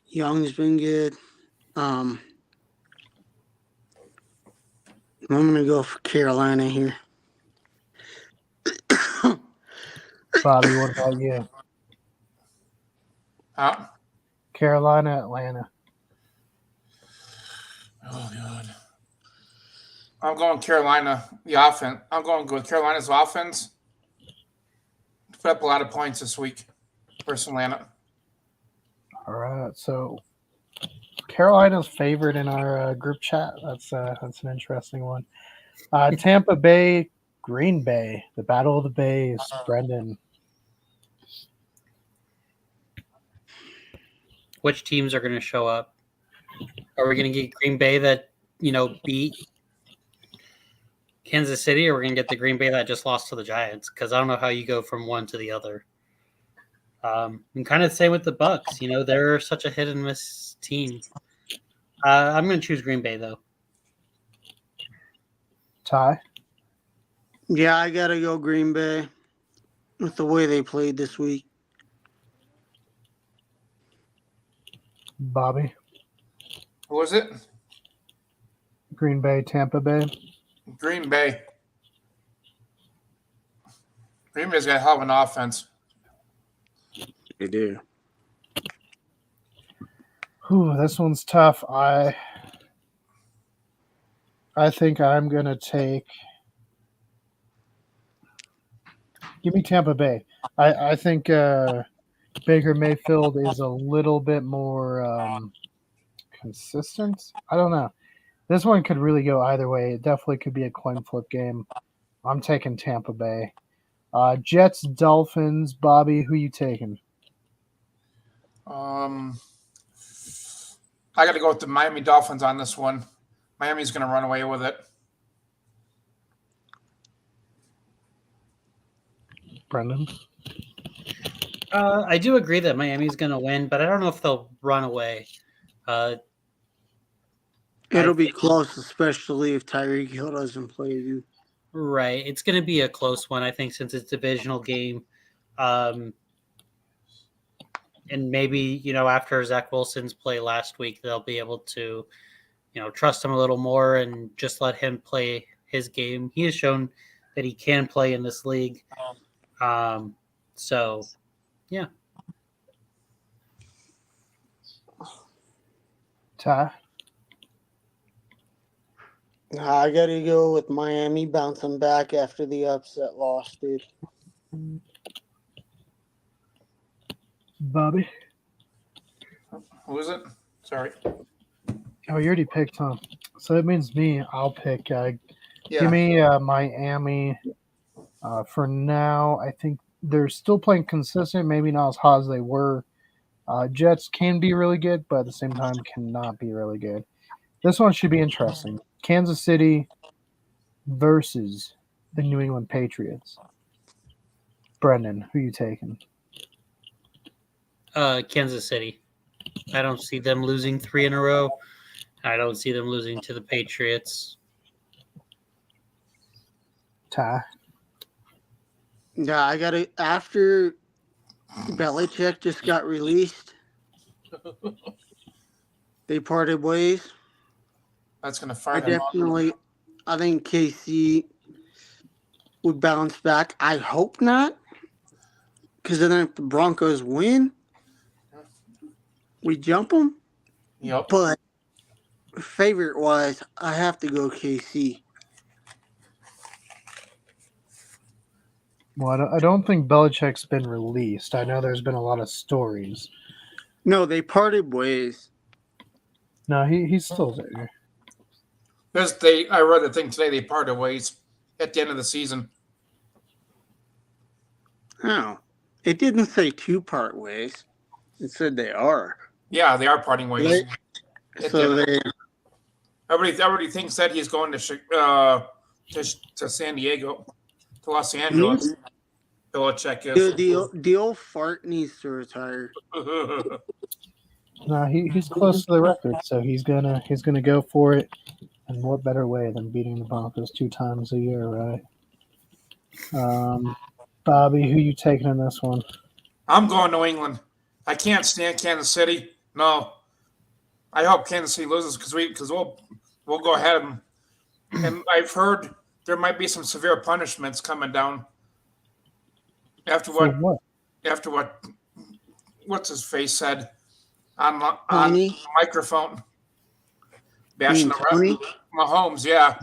Young's been good. I'm gonna go for Carolina here. Bobby, what about you? Carolina, Atlanta. Oh, God. I'm going Carolina, the offense. I'm going with Carolina's offense. Put up a lot of points this week versus Atlanta. All right, so Carolina's favored in our group chat. That's an interesting one. Tampa Bay, Green Bay, the Battle of the Bays. Brendan. Which teams are going to show up? Are we going to get Green Bay that, beat Kansas City, or we're going to get the Green Bay that just lost to the Giants? Because I don't know how you go from one to the other. And kind of the same with the Bucks. They're such a hit and miss team. I'm going to choose Green Bay, though. Ty? Yeah, I gotta go Green Bay with the way they played this week. Bobby? What was it? Green Bay, Tampa Bay? Green Bay. Green Bay's got a hell of an offense. They do. Whew, this one's tough. I think I'm gonna take. Give me Tampa Bay. I think Baker Mayfield is a little bit more consistent. I don't know. This one could really go either way. It definitely could be a coin flip game. I'm taking Tampa Bay. Jets, Dolphins. Bobby, who you taking? I got to go with the Miami Dolphins on this one. Miami's going to run away with it. Brendan? I do agree that Miami's going to win, but I don't know if they'll run away. It'll be close, especially if Tyreek Hill doesn't play. Dude. Right. It's going to be a close one, I think, since it's a divisional game. And maybe, after Zach Wilson's play last week, they'll be able to, trust him a little more and just let him play his game. He has shown that he can play in this league. So, yeah. Ty? I got to go with Miami bouncing back after the upset loss, dude. Bobby? Who is it? Sorry. Oh, you already picked, huh? So that means me. I'll pick. Give Yeah. me Miami. For now, I think they're still playing consistent, maybe not as hot as they were. Jets can be really good, but at the same time cannot be really good. This one should be interesting. Kansas City versus the New England Patriots. Brendan, who you taking? Kansas City. I don't see them losing 3 in a row. I don't see them losing to the Patriots. Ty? Yeah, I got to. After Belichick just got released, they parted ways. That's going to fire them up. I think KC would bounce back. I hope not, because then if the Broncos win, we jump them. Yep. But favorite-wise, I have to go KC. Well, I don't think Belichick's been released. I know there's been a lot of stories. No, they parted ways. No, he's still there. I read the thing today. They parted ways at the end of the season. Oh, it didn't say to part ways. It said they are. Yeah, they are parting ways. So Everybody thinks that he's going to San Diego, to Los Angeles. Belichick is. the old fart needs to retire. No, he's close to the record, so he's gonna go for it. And what better way than beating the Broncos 2 times a year, right? Bobby, who you taking in this one? I'm going New England. I can't stand Kansas City. No, I hope Kansas City loses because we'll go ahead of them. And I've heard there might be some severe punishments coming down after what what's his face said on the microphone. Bashing the refs. Mahomes, yeah.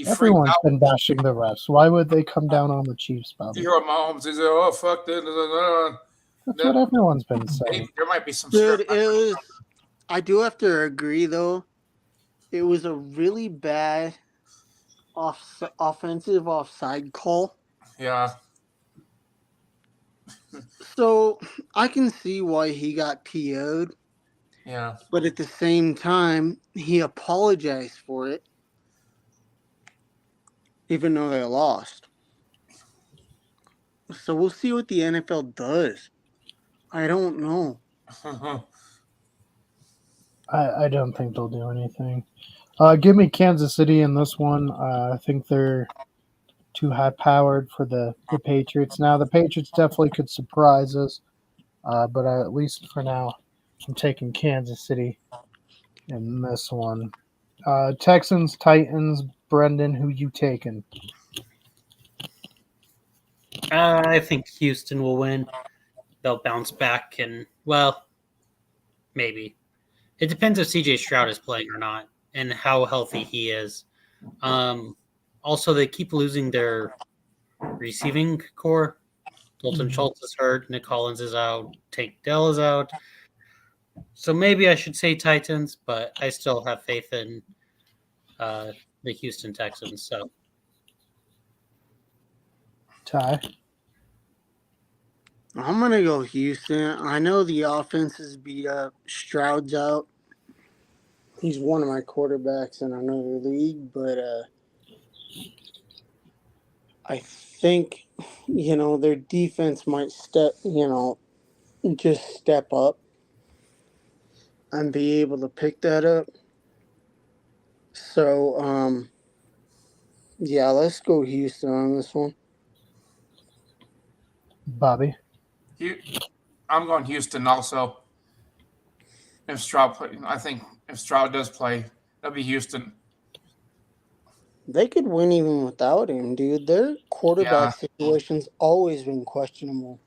Everyone's been bashing the refs. Why would they come down on the Chiefs, Bobby? You hear Mahomes, he's like, oh, fuck this. That's what everyone's been saying. There might be some Dude, I do have to agree, though. It was a really bad offensive offside call. Yeah. So I can see why he got PO'd. Yeah. But at the same time, he apologized for it, even though they lost. So we'll see what the NFL does. I don't know. I don't think they'll do anything. Give me Kansas City in this one. I think they're too high-powered for the Patriots. Now, the Patriots definitely could surprise us, but at least for now, I'm taking Kansas City in this one. Texans, Titans, Brendan, who you taking? I think Houston will win. They'll bounce back, and, well, maybe. It depends if CJ Stroud is playing or not and how healthy he is. Also, they keep losing their receiving core. Dalton Schultz is hurt. Nick Collins is out. Tank Dell is out. So maybe I should say Titans, but I still have faith in the Houston Texans. So, Ty? I'm going to go Houston. I know the offense is beat up. Stroud's out. He's one of my quarterbacks in another league, but I think, their defense might just step up and be able to pick that up. So, yeah, let's go Houston on this one. Bobby. I'm going Houston also. If Stroud play, I think if Stroud does play, that'll be Houston. They could win even without him, dude. Their quarterback situation's always been questionable.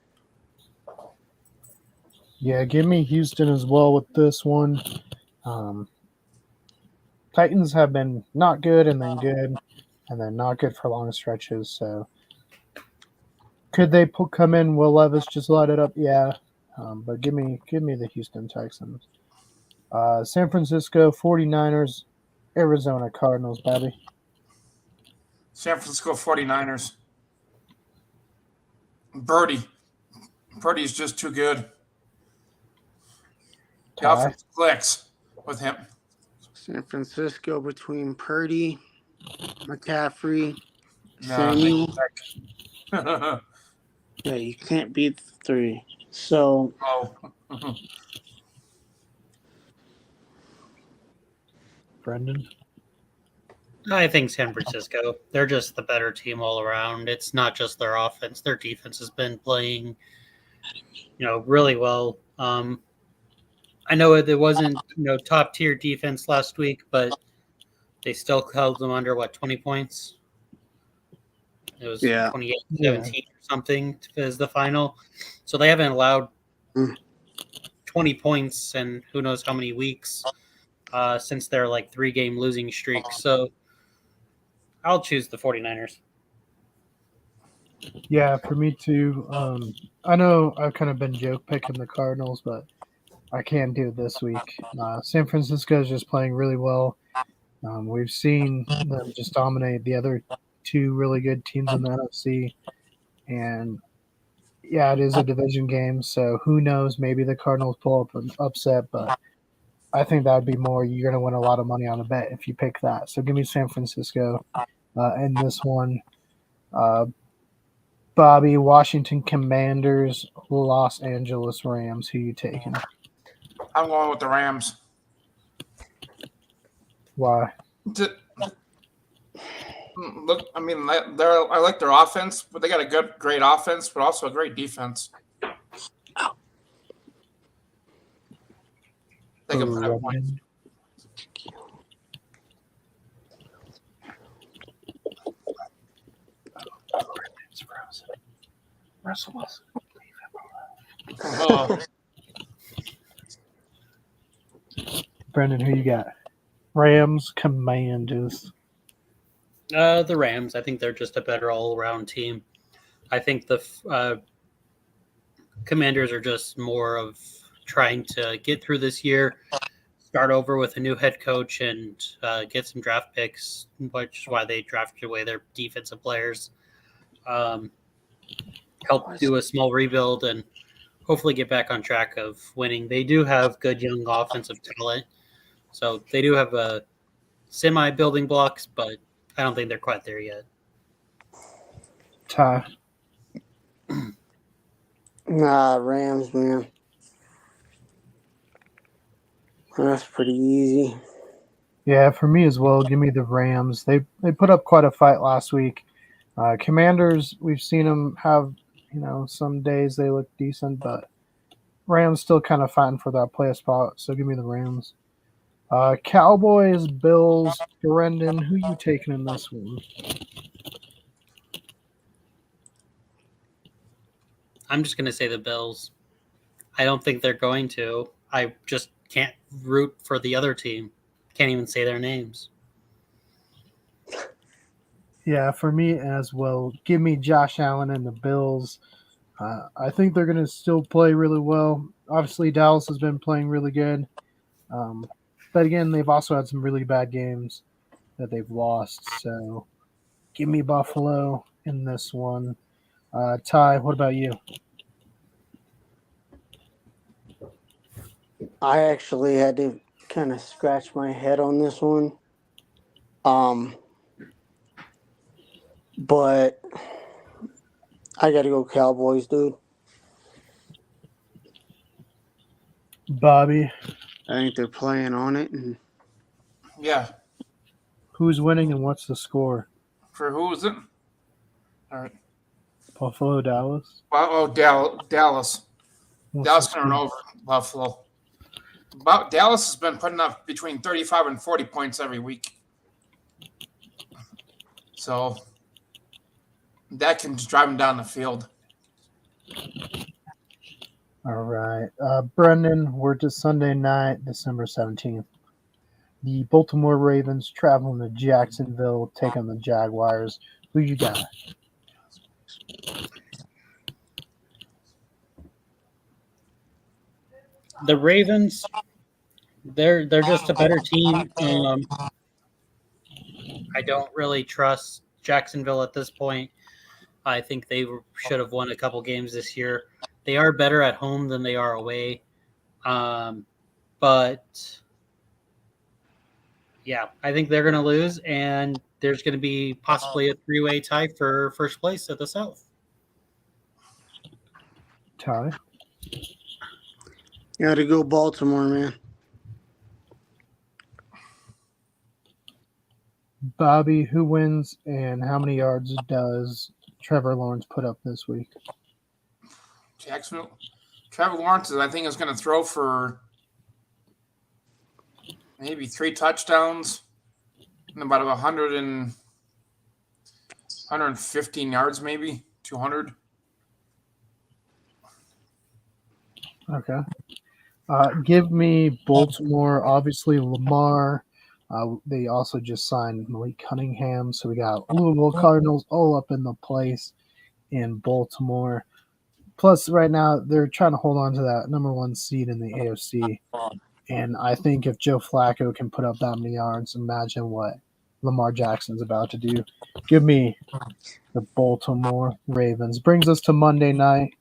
Yeah, give me Houston as well with this one. Titans have been not good and then good and then not good for long stretches. So could they come in? Will Levis just light it up? Yeah, but give me the Houston Texans. San Francisco 49ers, Arizona Cardinals, Bobby. San Francisco 49ers. Purdy's just too good. The offense clicks with him. San Francisco between Purdy, McCaffrey, No, Samuel. oh. Yeah, you can't beat the three. So, Brendan? I think San Francisco. They're just the better team all around. It's not just their offense. Their defense has been playing, really well. I know it wasn't, top tier defense last week, but they still held them under 20 points. It was 28-17 or something as the final. So they haven't allowed 20 points in who knows how many weeks since their 3-game losing streak. So I'll choose the 49ers. Yeah, for me too. I know I've kind of been joke picking the Cardinals, but I can't do it this week. San Francisco is just playing really well. We've seen them just dominate the other two really good teams in the NFC. And yeah, it is a division game, so who knows? Maybe the Cardinals pull up an upset, but I think that would be more. You're going to win a lot of money on a bet if you pick that. So give me San Francisco in this one. Bobby, Washington Commanders, Los Angeles Rams. Who you taking? I'm going with the Rams. Why? Look, I mean, I like their offense, but they got a great offense, but also a great defense. They can put up points. It's frozen. Russell Wilson, leave him alone. Brendan, who you got? Rams, Commanders. The Rams. I think they're just a better all-around team. I think the Commanders are just more of trying to get through this year, start over with a new head coach, and get some draft picks, which is why they drafted away their defensive players. Help do a small rebuild and hopefully get back on track of winning. They do have good young offensive talent, so they do have a semi-building blocks, but I don't think they're quite there yet. Ty. Rams, man. That's pretty easy. Yeah, for me as well. Give me the Rams. They put up quite a fight last week. Commanders, we've seen them have, some days they look decent, but Rams still kind of fighting for that play spot. So give me the Rams. Cowboys, Bills, Brendan, who you taking in this one? I'm just going to say the Bills. I don't think they're going to. I just can't root for the other team. Can't even say their names. Yeah, for me as well. Give me Josh Allen and the Bills. I think they're going to still play really well. Obviously, Dallas has been playing really good. But again, they've also had some really bad games that they've lost. So give me Buffalo in this one. Ty, what about you? I actually had to kind of scratch my head on this one. But I got to go Cowboys, dude. Bobby, I think they're playing on it, and Yeah. who's winning and what's the score? For who is it? All right. Buffalo, Dallas. Dallas. What's Dallas the going score? over Buffalo. Dallas has been putting up between 35 and 40 points every week. So that can drive them down the field. All right. Brendan, we're to Sunday night, December 17th. The Baltimore Ravens traveling to Jacksonville, take on the Jaguars. Who you got? The Ravens, they're just a better team. I don't really trust Jacksonville at this point. I think they should have won a couple games this year. They are better at home than they are away. But yeah, I think they're going to lose, and there's going to be possibly a three-way tie for first place at the South. Ty? got to go Baltimore, man. Bobby, who wins and how many yards does Trevor Lawrence put up this week? Jacksonville. Trevor Lawrence, I think, is going to throw for maybe 3 touchdowns and about 115 yards, maybe 200. Okay. Give me Baltimore. Obviously, Lamar. They also just signed Malik Cunningham. So we got Louisville Cardinals all up in the place in Baltimore. Plus, right now, they're trying to hold on to that number 1 seed in the AFC. And I think if Joe Flacco can put up that many yards, imagine what Lamar Jackson's about to do. Give me the Baltimore Ravens. Brings us to Monday night.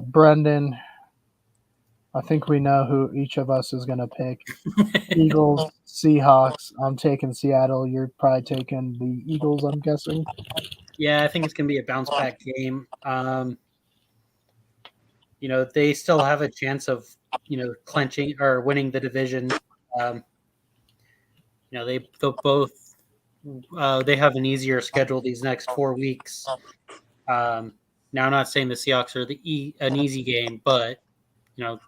Brendan, I think we know who each of us is going to pick. Eagles, Seahawks. I'm taking Seattle. You're probably taking the Eagles, I'm guessing. Yeah, I think it's going to be a bounce back game. They still have a chance of, clenching or winning the division. They'll both they have an easier schedule these next 4 weeks. Now, I'm not saying the Seahawks are an easy game, but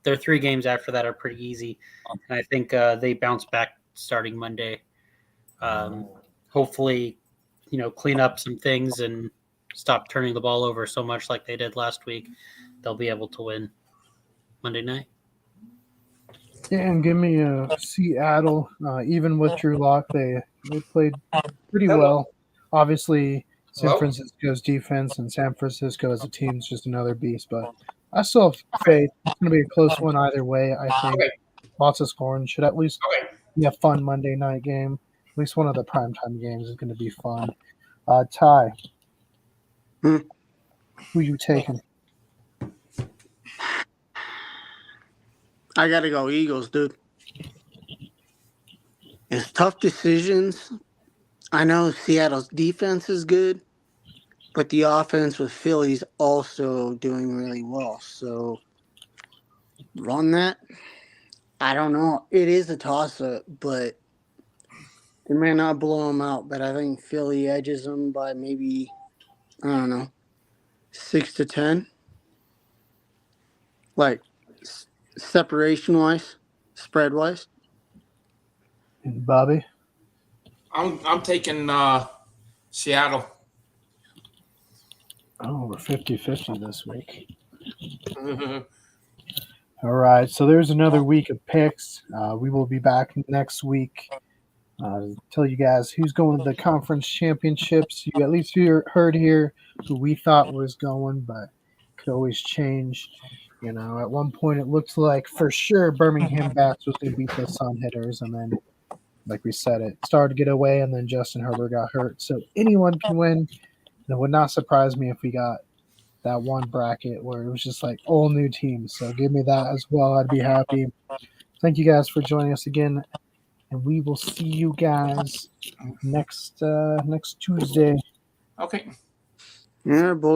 their 3 games after that are pretty easy, and I think they bounce back starting Monday. Hopefully, clean up some things and stop turning the ball over so much like they did last week. They'll be able to win Monday night. Yeah, and give me Seattle. Even with Drew Lock, they played pretty well. Obviously, San Hello? Francisco's defense and San Francisco as a team is just another beast. But I still have faith. It's going to be a close one either way. I think lots of scoring. Should at least be a fun Monday night game. At least one of the primetime games is going to be fun. Ty, who you taking? I got to go Eagles, dude. It's tough decisions. I know Seattle's defense is good, but the offense with Philly's also doing really well. So run that. I don't know. It is a toss-up, but they may not blow them out. But I think Philly edges them by maybe, I don't know, 6 to 10. Like separation-wise, spread-wise. And Bobby? I'm taking Seattle. Oh, we're 50-50 this week. All right, so there's another week of picks. We will be back next week to tell you guys who's going to the conference championships. You at least heard here who we thought was going, but could always change. At one point it looked like for sure Birmingham Bats was going to beat the Sun Hitters, and then, like we said, it started to get away, and then Justin Herbert got hurt. So anyone can win. It would not surprise me if we got that one bracket where it was just like all new teams. So give me that as well. I'd be happy. Thank you guys for joining us again, and we will see you guys next Tuesday. Okay. Yeah, boys.